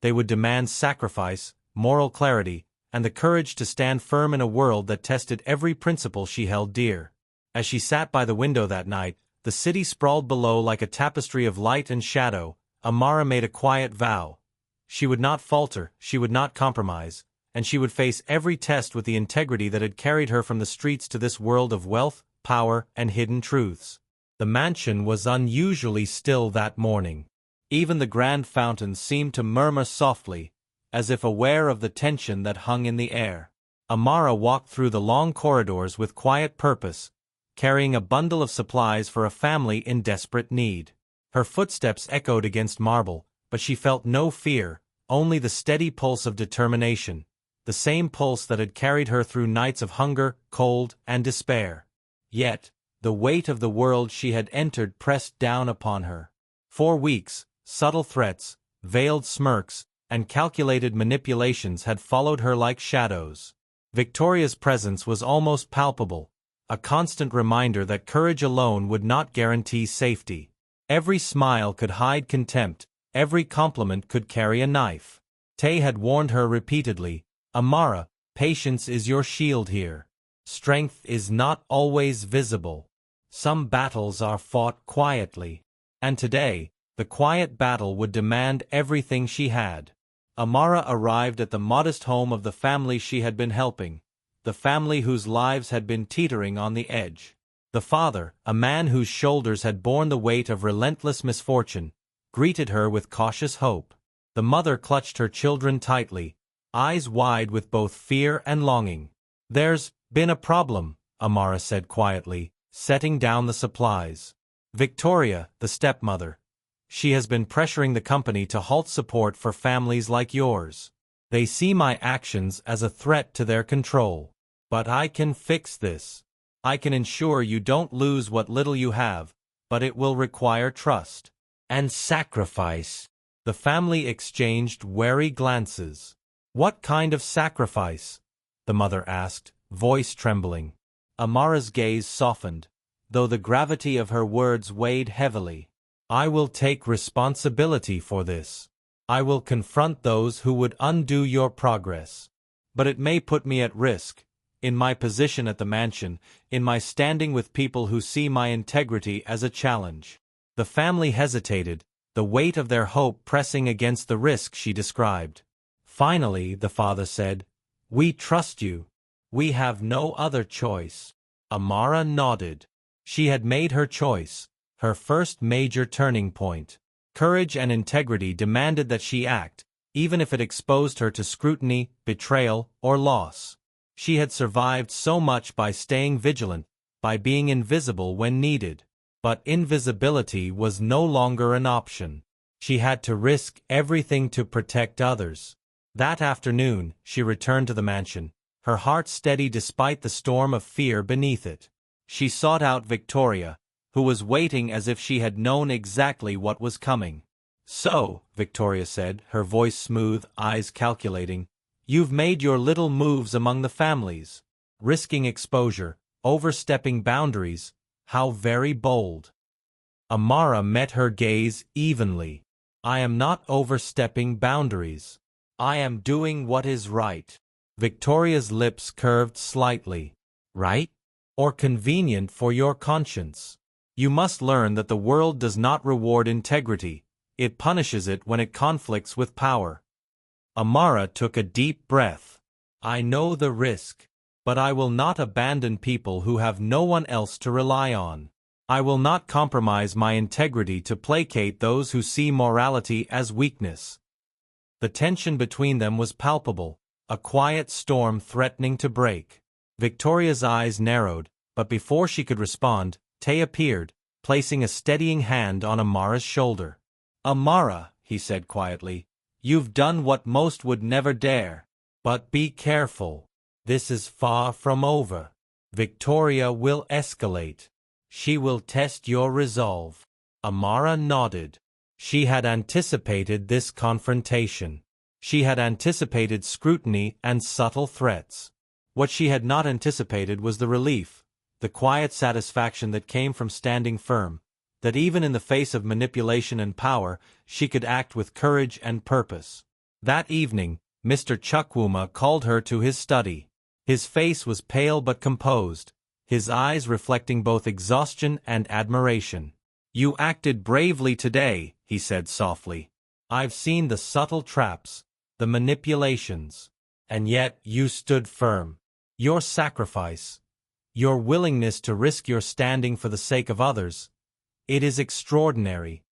They would demand sacrifice, moral clarity, and the courage to stand firm in a world that tested every principle she held dear. As she sat by the window that night, the city sprawled below like a tapestry of light and shadow. Amara made a quiet vow. She would not falter, she would not compromise, and she would face every test with the integrity that had carried her from the streets to this world of wealth, power, and hidden truths. The mansion was unusually still that morning. Even the grand fountain seemed to murmur softly, as if aware of the tension that hung in the air. Amara walked through the long corridors with quiet purpose, carrying a bundle of supplies for a family in desperate need. Her footsteps echoed against marble, but she felt no fear, only the steady pulse of determination, the same pulse that had carried her through nights of hunger, cold, and despair. Yet, the weight of the world she had entered pressed down upon her. For weeks, subtle threats, veiled smirks, and calculated manipulations had followed her like shadows. Victoria's presence was almost palpable, a constant reminder that courage alone would not guarantee safety. Every smile could hide contempt, every compliment could carry a knife. Tay had warned her repeatedly, "Amara, patience is your shield here. Strength is not always visible. Some battles are fought quietly." And today, the quiet battle would demand everything she had. Amara arrived at the modest home of the family she had been helping, the family whose lives had been teetering on the edge. The father, a man whose shoulders had borne the weight of relentless misfortune, greeted her with cautious hope. The mother clutched her children tightly, eyes wide with both fear and longing. "There's been a problem," Amara said quietly, setting down the supplies. "Victoria, the stepmother. She has been pressuring the company to halt support for families like yours. They see my actions as a threat to their control. But I can fix this. I can ensure you don't lose what little you have, but it will require trust and sacrifice." The family exchanged wary glances. "What kind of sacrifice?" the mother asked, voice trembling. Amara's gaze softened, though the gravity of her words weighed heavily. "I will take responsibility for this. I will confront those who would undo your progress. But it may put me at risk, in my position at the mansion, in my standing with people who see my integrity as a challenge." The family hesitated, the weight of their hope pressing against the risk she described. Finally, the father said, "We trust you. We have no other choice." Amara nodded. She had made her choice, her first major turning point. Courage and integrity demanded that she act, even if it exposed her to scrutiny, betrayal, or loss. She had survived so much by staying vigilant, by being invisible when needed. But invisibility was no longer an option. She had to risk everything to protect others. That afternoon, she returned to the mansion, her heart steady despite the storm of fear beneath it. She sought out Victoria, who was waiting as if she had known exactly what was coming. "So," Victoria said, her voice smooth, eyes calculating, "you've made your little moves among the families. Risking exposure, overstepping boundaries. How very bold." Amara met her gaze evenly. "I am not overstepping boundaries. I am doing what is right." Victoria's lips curved slightly. "Right? Or convenient for your conscience? You must learn that the world does not reward integrity, it punishes it when it conflicts with power." Amara took a deep breath. "I know the risk, but I will not abandon people who have no one else to rely on. I will not compromise my integrity to placate those who see morality as weakness." The tension between them was palpable, a quiet storm threatening to break. Victoria's eyes narrowed, but before she could respond, Tay appeared, placing a steadying hand on Amara's shoulder. "Amara," he said quietly, "you've done what most would never dare. But be careful. This is far from over. Victoria will escalate. She will test your resolve." Amara nodded. She had anticipated this confrontation. She had anticipated scrutiny and subtle threats. What she had not anticipated was the relief, the quiet satisfaction that came from standing firm, that even in the face of manipulation and power, she could act with courage and purpose. That evening, Mr. Chukwuma called her to his study. His face was pale but composed, his eyes reflecting both exhaustion and admiration. "You acted bravely today," he said softly. "I've seen the subtle traps, the manipulations, and yet you stood firm. Your sacrifice, your willingness to risk your standing for the sake of others, it is extraordinary."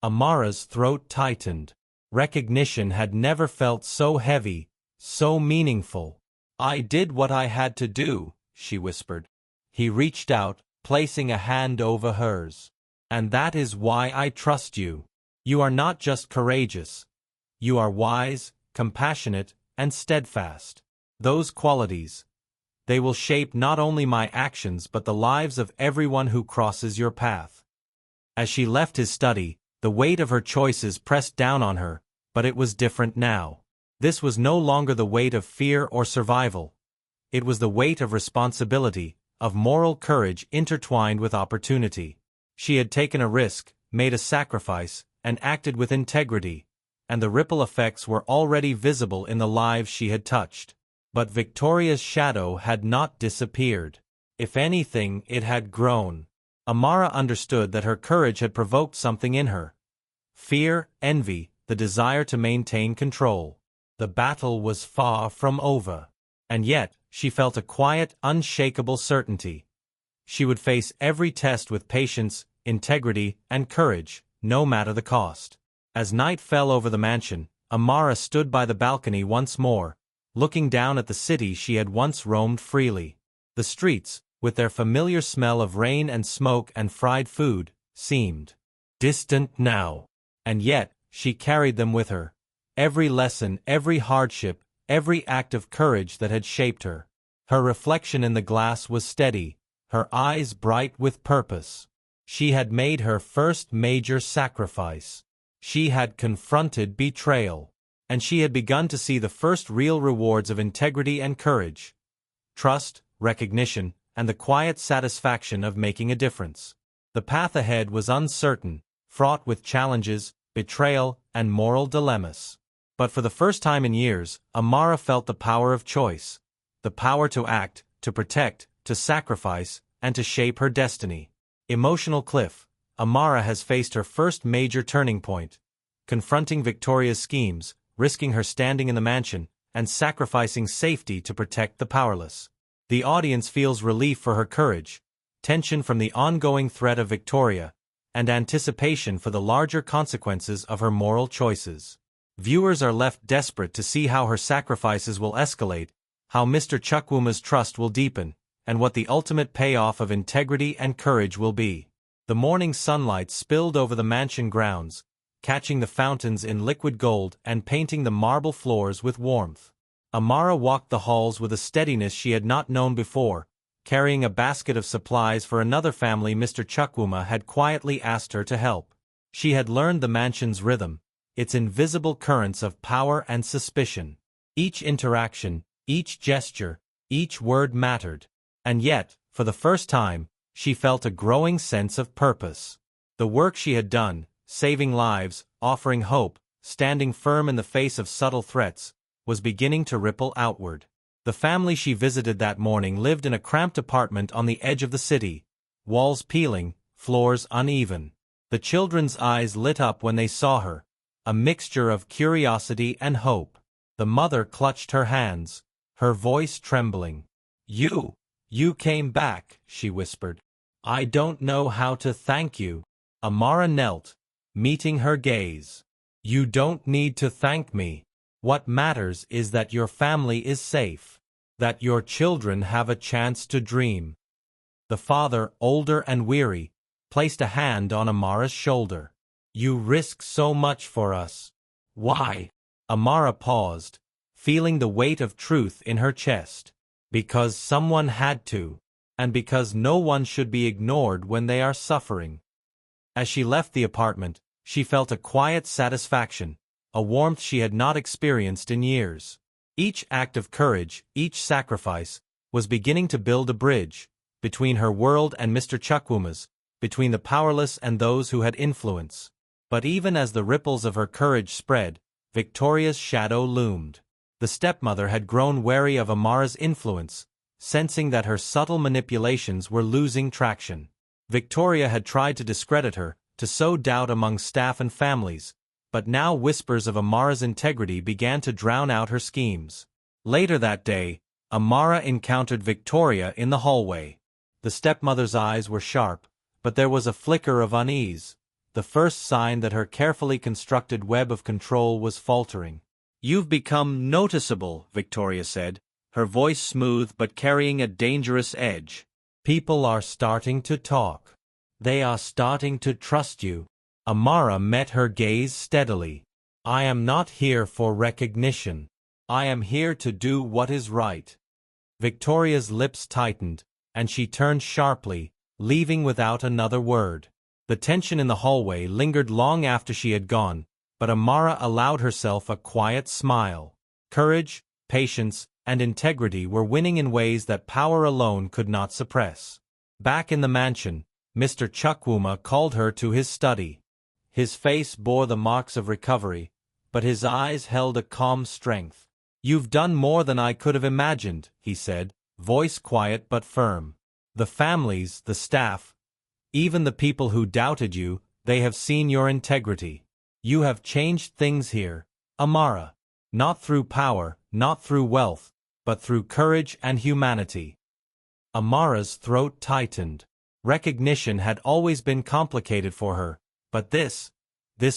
Amara's throat tightened. Recognition had never felt so heavy, so meaningful. "I did what I had to do," she whispered. He reached out, placing a hand over hers. "And that is why I trust you. You are not just courageous. You are wise, compassionate, and steadfast. Those qualities, they will shape not only my actions but the lives of everyone who crosses your path." As she left his study, the weight of her choices pressed down on her, but it was different now. This was no longer the weight of fear or survival. It was the weight of responsibility, of moral courage intertwined with opportunity. She had taken a risk, made a sacrifice, and acted with integrity, and the ripple effects were already visible in the lives she had touched. But Victoria's shadow had not disappeared. If anything, it had grown. Amara understood that her courage had provoked something in her. Fear, envy, the desire to maintain control. The battle was far from over. And yet, she felt a quiet, unshakable certainty. She would face every test with patience, integrity, and courage, no matter the cost. As night fell over the mansion, Amara stood by the balcony once more, looking down at the city she had once roamed freely. The streets, with their familiar smell of rain and smoke and fried food, seemed distant now. And yet, she carried them with her. Every lesson, every hardship, every act of courage that had shaped her. Her reflection in the glass was steady, her eyes bright with purpose. She had made her first major sacrifice. She had confronted betrayal. And she had begun to see the first real rewards of integrity and courage. Trust, recognition, and the quiet satisfaction of making a difference. The path ahead was uncertain, fraught with challenges, betrayal, and moral dilemmas. But for the first time in years, Amara felt the power of choice. The power to act, to protect, to sacrifice, and to shape her destiny. Emotional cliff. Amara has faced her first major turning point. Confronting Victoria's schemes, risking her standing in the mansion, and sacrificing safety to protect the powerless. The audience feels relief for her courage, tension from the ongoing threat of Victoria, and anticipation for the larger consequences of her moral choices. Viewers are left desperate to see how her sacrifices will escalate, how Mr. Chukwuma's trust will deepen, and what the ultimate payoff of integrity and courage will be. The morning sunlight spilled over the mansion grounds, catching the fountains in liquid gold and painting the marble floors with warmth. Amara walked the halls with a steadiness she had not known before, carrying a basket of supplies for another family Mr. Chukwuma had quietly asked her to help. She had learned the mansion's rhythm, its invisible currents of power and suspicion. Each interaction, each gesture, each word mattered. And yet, for the first time, she felt a growing sense of purpose. The work she had done, saving lives, offering hope, standing firm in the face of subtle threats, was beginning to ripple outward. The family she visited that morning lived in a cramped apartment on the edge of the city, walls peeling, floors uneven. The children's eyes lit up when they saw her, a mixture of curiosity and hope. The mother clutched her hands, her voice trembling. You came back," she whispered. "I don't know how to thank you." Amara knelt, meeting her gaze. "You don't need to thank me. What matters is that your family is safe, that your children have a chance to dream." The father, older and weary, placed a hand on Amara's shoulder. "You risk so much for us. Why?" Amara paused, feeling the weight of truth in her chest. "Because someone had to, and because no one should be ignored when they are suffering." As she left the apartment, she felt a quiet satisfaction, a warmth she had not experienced in years. Each act of courage, each sacrifice, was beginning to build a bridge between her world and Mr. Chukwuma's, between the powerless and those who had influence. But even as the ripples of her courage spread, Victoria's shadow loomed. The stepmother had grown wary of Amara's influence, sensing that her subtle manipulations were losing traction. Victoria had tried to discredit her, to sow doubt among staff and families, but now whispers of Amara's integrity began to drown out her schemes. Later that day, Amara encountered Victoria in the hallway. The stepmother's eyes were sharp, but there was a flicker of unease, the first sign that her carefully constructed web of control was faltering. "You've become noticeable," Victoria said, her voice smooth but carrying a dangerous edge. "People are starting to talk. They are starting to trust you." Amara met her gaze steadily. "I am not here for recognition. I am here to do what is right." Victoria's lips tightened, and she turned sharply, leaving without another word. The tension in the hallway lingered long after she had gone, but Amara allowed herself a quiet smile. Courage, patience, and integrity were winning in ways that power alone could not suppress. Back in the mansion, Mr. Chukwuma called her to his study. His face bore the marks of recovery, but his eyes held a calm strength. "You've done more than I could have imagined," he said, voice quiet but firm. "The families, the staff, even the people who doubted you, they have seen your integrity. You have changed things here, Amara. Not through power, not through wealth, but through courage and humanity." Amara's throat tightened. Recognition had always been complicated for her, but this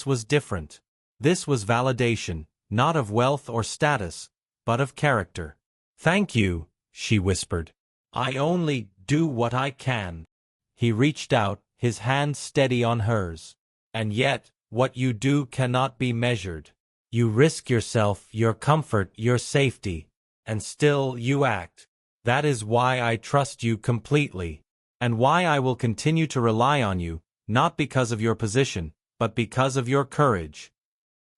was different. This was validation, not of wealth or status, but of character. "Thank you," she whispered. "I only do what I can." He reached out, his hand steady on hers. "And yet, what you do cannot be measured. You risk yourself, your comfort, your safety, and still you act. That is why I trust you completely, and why I will continue to rely on you, not because of your position, but because of your courage."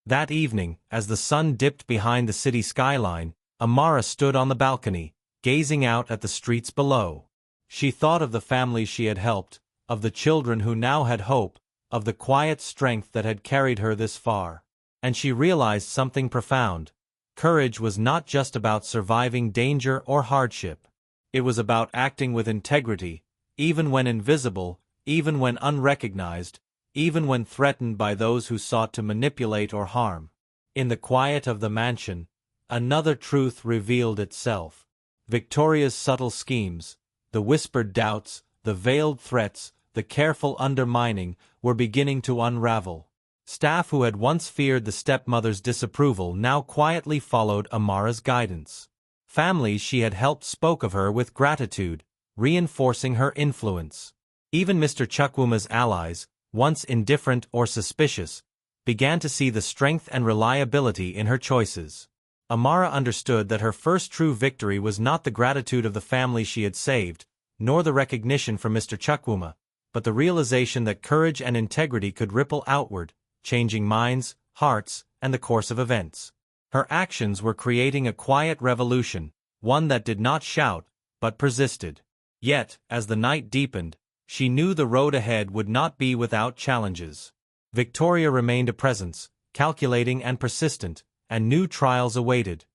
That evening, as the sun dipped behind the city skyline, Amara stood on the balcony, gazing out at the streets below. She thought of the families she had helped, of the children who now had hope, of the quiet strength that had carried her this far. And she realized something profound. Courage was not just about surviving danger or hardship. It was about acting with integrity, even when invisible, even when unrecognized, even when threatened by those who sought to manipulate or harm. In the quiet of the mansion, another truth revealed itself. Victoria's subtle schemes, the whispered doubts, the veiled threats, the careful undermining, were beginning to unravel. Staff who had once feared the stepmother's disapproval now quietly followed Amara's guidance. Families she had helped spoke of her with gratitude, reinforcing her influence. Even Mr. Chukwuma's allies, once indifferent or suspicious, began to see the strength and reliability in her choices. Amara understood that her first true victory was not the gratitude of the family she had saved, nor the recognition from Mr. Chukwuma, but the realization that courage and integrity could ripple outward, changing minds, hearts, and the course of events. Her actions were creating a quiet revolution, one that did not shout, but persisted. Yet, as the night deepened, she knew the road ahead would not be without challenges. Victoria remained a presence, calculating and persistent, and new trials awaited.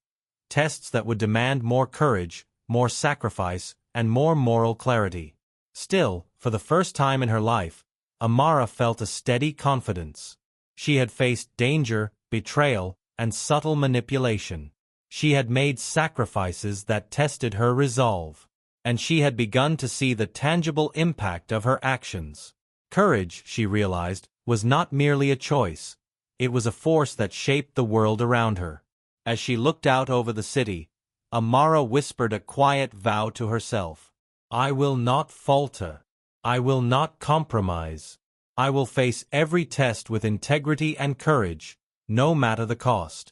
Tests that would demand more courage, more sacrifice, and more moral clarity. Still, for the first time in her life, Amara felt a steady confidence. She had faced danger, betrayal, and subtle manipulation. She had made sacrifices that tested her resolve. And she had begun to see the tangible impact of her actions. Courage, she realized, was not merely a choice. It was a force that shaped the world around her. As she looked out over the city, Amara whispered a quiet vow to herself. "I will not falter. I will not compromise. I will face every test with integrity and courage, no matter the cost."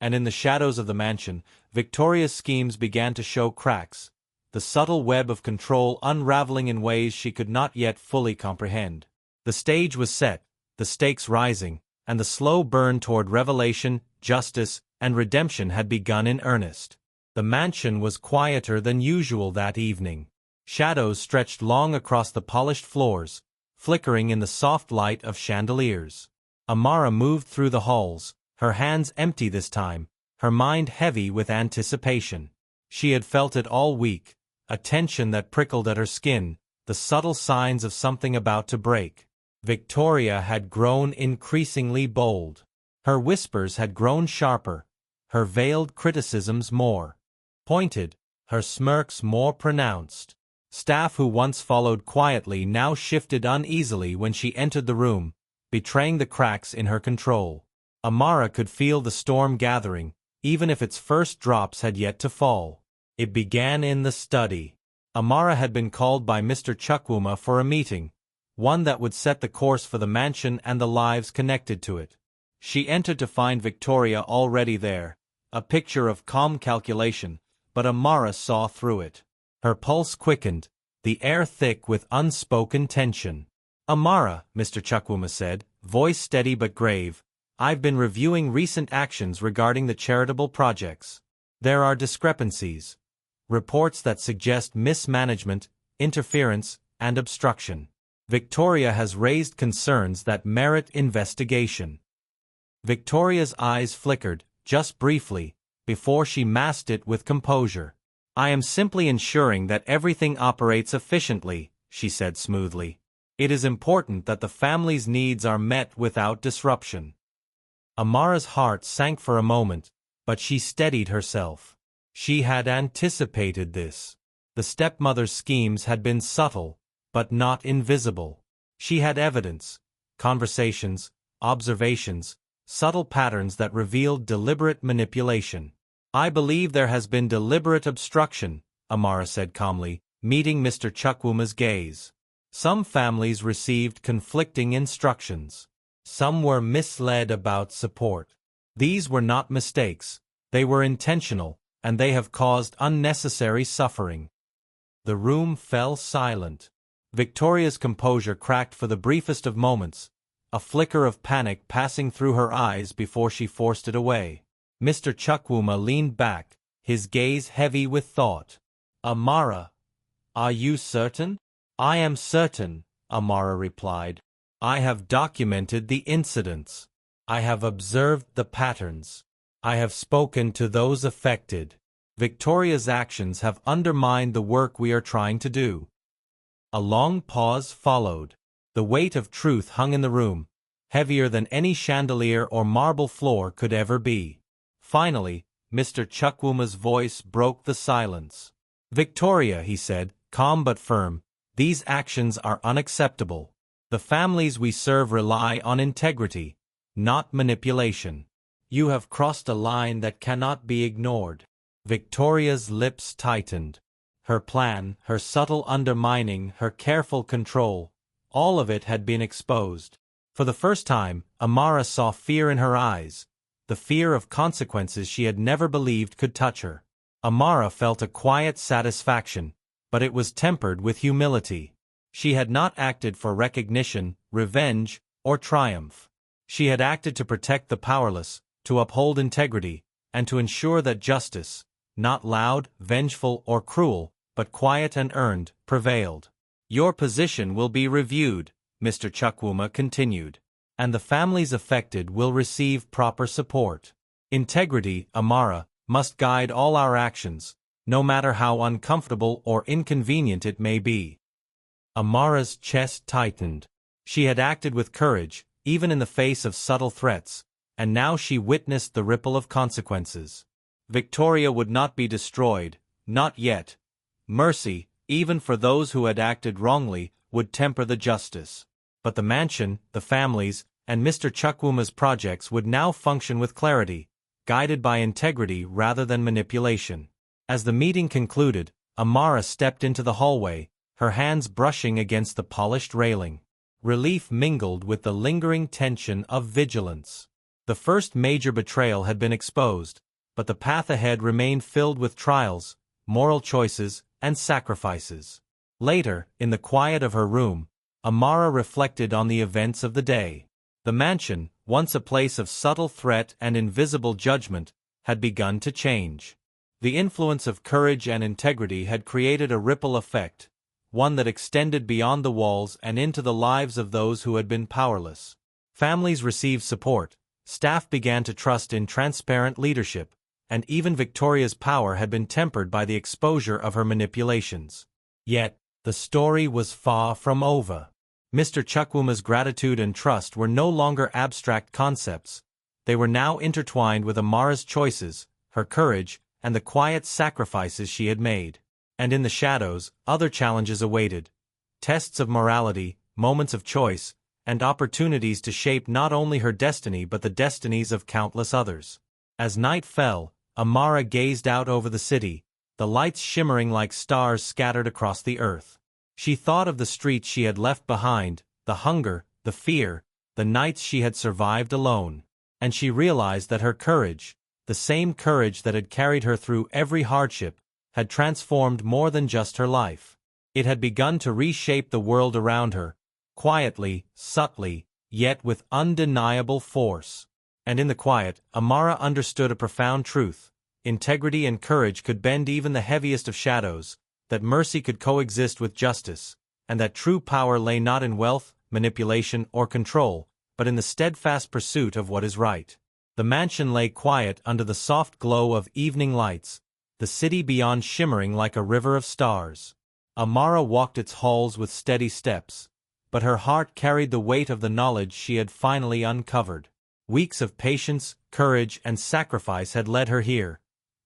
And in the shadows of the mansion, Victoria's schemes began to show cracks, the subtle web of control unraveling in ways she could not yet fully comprehend. The stage was set, the stakes rising, and the slow burn toward revelation, justice, and redemption had begun in earnest. The mansion was quieter than usual that evening. Shadows stretched long across the polished floors, flickering in the soft light of chandeliers. Amara moved through the halls, her hands empty this time, her mind heavy with anticipation. She had felt it all week, a tension that prickled at her skin, the subtle signs of something about to break. Victoria had grown increasingly bold. Her whispers had grown sharper, her veiled criticisms more pointed, her smirks more pronounced. Staff who once followed quietly now shifted uneasily when she entered the room, betraying the cracks in her control. Amara could feel the storm gathering, even if its first drops had yet to fall. It began in the study. Amara had been called by Mr. Chukwuma for a meeting, one that would set the course for the mansion and the lives connected to it. She entered to find Victoria already there, a picture of calm calculation, but Amara saw through it. Her pulse quickened, the air thick with unspoken tension. "Amara," Mr. Chukwuma said, voice steady but grave, "I've been reviewing recent actions regarding the charitable projects. There are discrepancies. Reports that suggest mismanagement, interference, and obstruction. Victoria has raised concerns that merit investigation." Victoria's eyes flickered, just briefly, before she masked it with composure. "I am simply ensuring that everything operates efficiently," she said smoothly. "It is important that the family's needs are met without disruption." Amara's heart sank for a moment, but she steadied herself. She had anticipated this. The stepmother's schemes had been subtle, but not invisible. She had evidence, conversations, observations, subtle patterns that revealed deliberate manipulation. "I believe there has been deliberate obstruction," Amara said calmly, meeting Mr. Chukwuma's gaze. "Some families received conflicting instructions. Some were misled about support. These were not mistakes, they were intentional, and they have caused unnecessary suffering." The room fell silent. Victoria's composure cracked for the briefest of moments, a flicker of panic passing through her eyes before she forced it away. Mr. Chukwuma leaned back, his gaze heavy with thought. "Amara, are you certain?" "I am certain," Amara replied. "I have documented the incidents. I have observed the patterns. I have spoken to those affected. Victoria's actions have undermined the work we are trying to do." A long pause followed. The weight of truth hung in the room, heavier than any chandelier or marble floor could ever be. Finally, Mr. Chukwuma's voice broke the silence. "Victoria," he said, calm but firm, "these actions are unacceptable. The families we serve rely on integrity, not manipulation. You have crossed a line that cannot be ignored." Victoria's lips tightened. Her plan, her subtle undermining, her careful control, all of it had been exposed. For the first time, Amara saw fear in her eyes, the fear of consequences she had never believed could touch her. Amara felt a quiet satisfaction, but it was tempered with humility. She had not acted for recognition, revenge, or triumph. She had acted to protect the powerless, to uphold integrity, and to ensure that justice, not loud, vengeful, or cruel, but quiet and earned, prevailed. "Your position will be reviewed," Mr. Chukwuma continued, "and the families affected will receive proper support. Integrity, Amara, must guide all our actions, no matter how uncomfortable or inconvenient it may be." Amara's chest tightened. She had acted with courage, even in the face of subtle threats, and now she witnessed the ripple of consequences. Victoria would not be destroyed, not yet. Mercy, even for those who had acted wrongly, would temper the justice. But the mansion, the families, and Mr. Chukwuma's projects would now function with clarity, guided by integrity rather than manipulation. As the meeting concluded, Amara stepped into the hallway, her hands brushing against the polished railing. Relief mingled with the lingering tension of vigilance. The first major betrayal had been exposed, but the path ahead remained filled with trials, moral choices, and sacrifices. Later, in the quiet of her room, Amara reflected on the events of the day. The mansion, once a place of subtle threat and invisible judgment, had begun to change. The influence of courage and integrity had created a ripple effect, one that extended beyond the walls and into the lives of those who had been powerless. Families received support, staff began to trust in transparent leadership, and even Victoria's power had been tempered by the exposure of her manipulations. Yet, the story was far from over. Mr. Chukwuma's gratitude and trust were no longer abstract concepts. They were now intertwined with Amara's choices, her courage, and the quiet sacrifices she had made. And in the shadows, other challenges awaited. Tests of morality, moments of choice, and opportunities to shape not only her destiny but the destinies of countless others. As night fell, Amara gazed out over the city, the lights shimmering like stars scattered across the earth. She thought of the streets she had left behind, the hunger, the fear, the nights she had survived alone. And she realized that her courage, the same courage that had carried her through every hardship, had transformed more than just her life. It had begun to reshape the world around her, quietly, subtly, yet with undeniable force. And in the quiet, Amara understood a profound truth. Integrity and courage could bend even the heaviest of shadows, that mercy could coexist with justice, and that true power lay not in wealth, manipulation, or control, but in the steadfast pursuit of what is right. The mansion lay quiet under the soft glow of evening lights, the city beyond shimmering like a river of stars. Amara walked its halls with steady steps, but her heart carried the weight of the knowledge she had finally uncovered. Weeks of patience, courage, and sacrifice had led her here,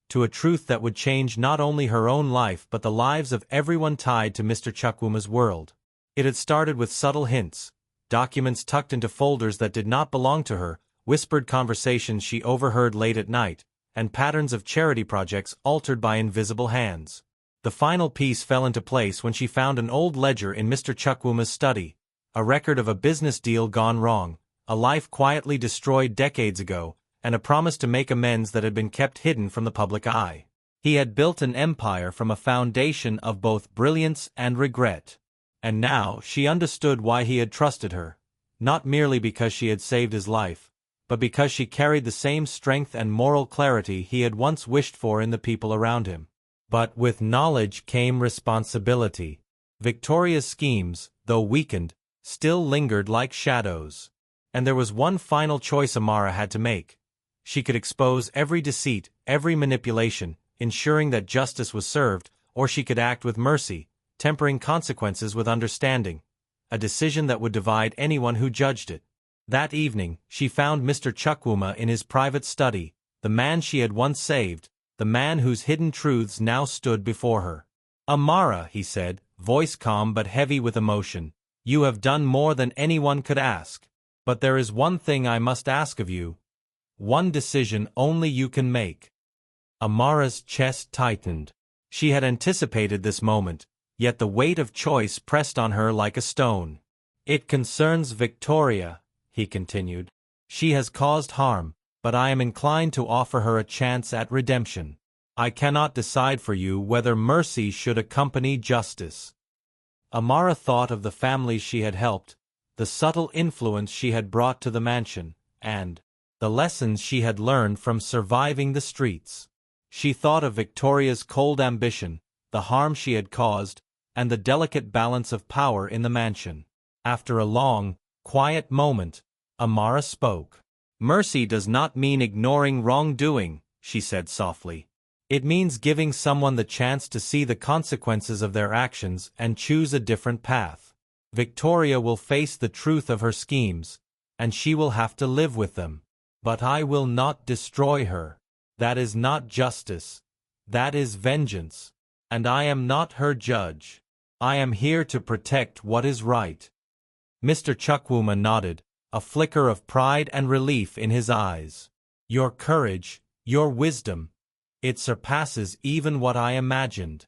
to a truth that would change not only her own life but the lives of everyone tied to Mr. Chukwuma's world. It had started with subtle hints, documents tucked into folders that did not belong to her, whispered conversations she overheard late at night, and patterns of charity projects altered by invisible hands. The final piece fell into place when she found an old ledger in Mr. Chukwuma's study, a record of a business deal gone wrong, a life quietly destroyed decades ago, and a promise to make amends that had been kept hidden from the public eye. He had built an empire from a foundation of both brilliance and regret. And now she understood why he had trusted her, not merely because she had saved his life, but because she carried the same strength and moral clarity he had once wished for in the people around him. But with knowledge came responsibility. Victoria's schemes, though weakened, still lingered like shadows. And there was one final choice Amara had to make. She could expose every deceit, every manipulation, ensuring that justice was served, or she could act with mercy, tempering consequences with understanding, a decision that would divide anyone who judged it. That evening, she found Mr. Chukwuma in his private study, the man she had once saved, the man whose hidden truths now stood before her. "Amara," he said, voice calm but heavy with emotion, "you have done more than anyone could ask. But there is one thing I must ask of you. One decision only you can make." Amara's chest tightened. She had anticipated this moment, yet the weight of choice pressed on her like a stone. "It concerns Victoria," he continued. "She has caused harm, but I am inclined to offer her a chance at redemption. I cannot decide for you whether mercy should accompany justice." Amara thought of the families she had helped, the subtle influence she had brought to the mansion, and the lessons she had learned from surviving the streets. She thought of Victoria's cold ambition, the harm she had caused, and the delicate balance of power in the mansion. After a long, quiet moment, Amara spoke. "Mercy does not mean ignoring wrongdoing," she said softly. "It means giving someone the chance to see the consequences of their actions and choose a different path. Victoria will face the truth of her schemes, and she will have to live with them. But I will not destroy her. That is not justice. That is vengeance. And I am not her judge. I am here to protect what is right." Mr. Chukwuma nodded, a flicker of pride and relief in his eyes. "Your courage, your wisdom, it surpasses even what I imagined."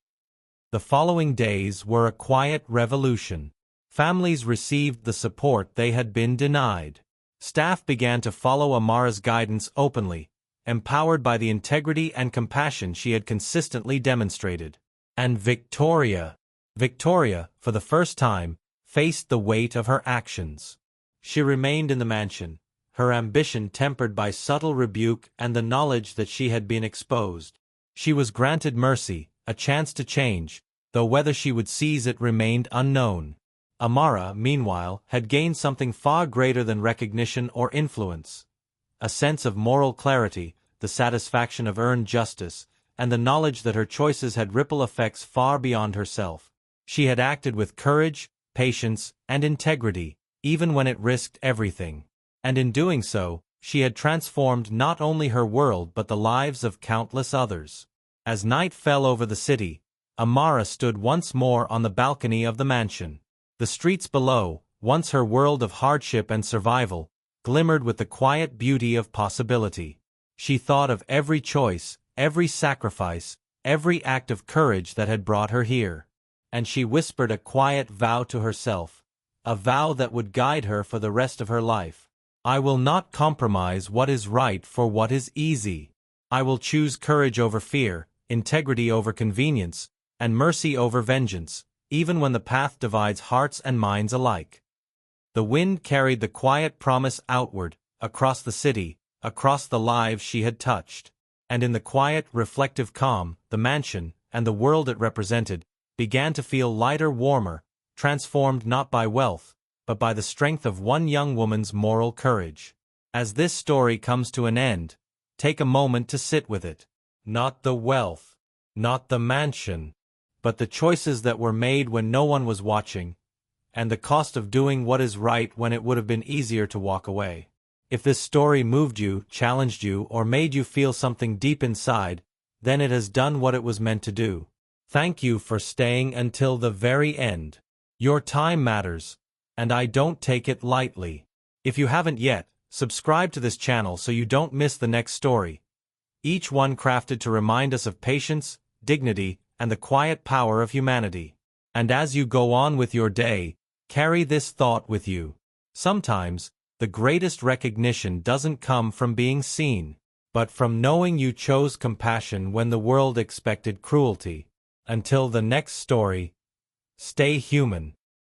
The following days were a quiet revolution. Families received the support they had been denied. Staff began to follow Amara's guidance openly, empowered by the integrity and compassion she had consistently demonstrated. And Victoria, for the first time, faced the weight of her actions. She remained in the mansion, her ambition tempered by subtle rebuke and the knowledge that she had been exposed. She was granted mercy, a chance to change, though whether she would seize it remained unknown. Amara, meanwhile, had gained something far greater than recognition or influence. A sense of moral clarity, the satisfaction of earned justice, and the knowledge that her choices had ripple effects far beyond herself. She had acted with courage, patience, and integrity, even when it risked everything. And in doing so, she had transformed not only her world but the lives of countless others. As night fell over the city, Amara stood once more on the balcony of the mansion. The streets below, once her world of hardship and survival, glimmered with the quiet beauty of possibility. She thought of every choice, every sacrifice, every act of courage that had brought her here. And she whispered a quiet vow to herself, a vow that would guide her for the rest of her life. I will not compromise what is right for what is easy. I will choose courage over fear, integrity over convenience, and mercy over vengeance, even when the path divides hearts and minds alike. The wind carried the quiet promise outward, across the city, across the lives she had touched. And in the quiet, reflective calm, the mansion, and the world it represented, began to feel lighter, warmer, transformed not by wealth, but by the strength of one young woman's moral courage. As this story comes to an end, take a moment to sit with it. Not the wealth, not the mansion, but the choices that were made when no one was watching, and the cost of doing what is right when it would have been easier to walk away. If this story moved you, challenged you, or made you feel something deep inside, then it has done what it was meant to do. Thank you for staying until the very end. Your time matters, and I don't take it lightly. If you haven't yet, subscribe to this channel so you don't miss the next story. Each one crafted to remind us of patience, dignity, and the quiet power of humanity. And as you go on with your day, carry this thought with you. Sometimes, the greatest recognition doesn't come from being seen, but from knowing you chose compassion when the world expected cruelty. Until the next story, stay human.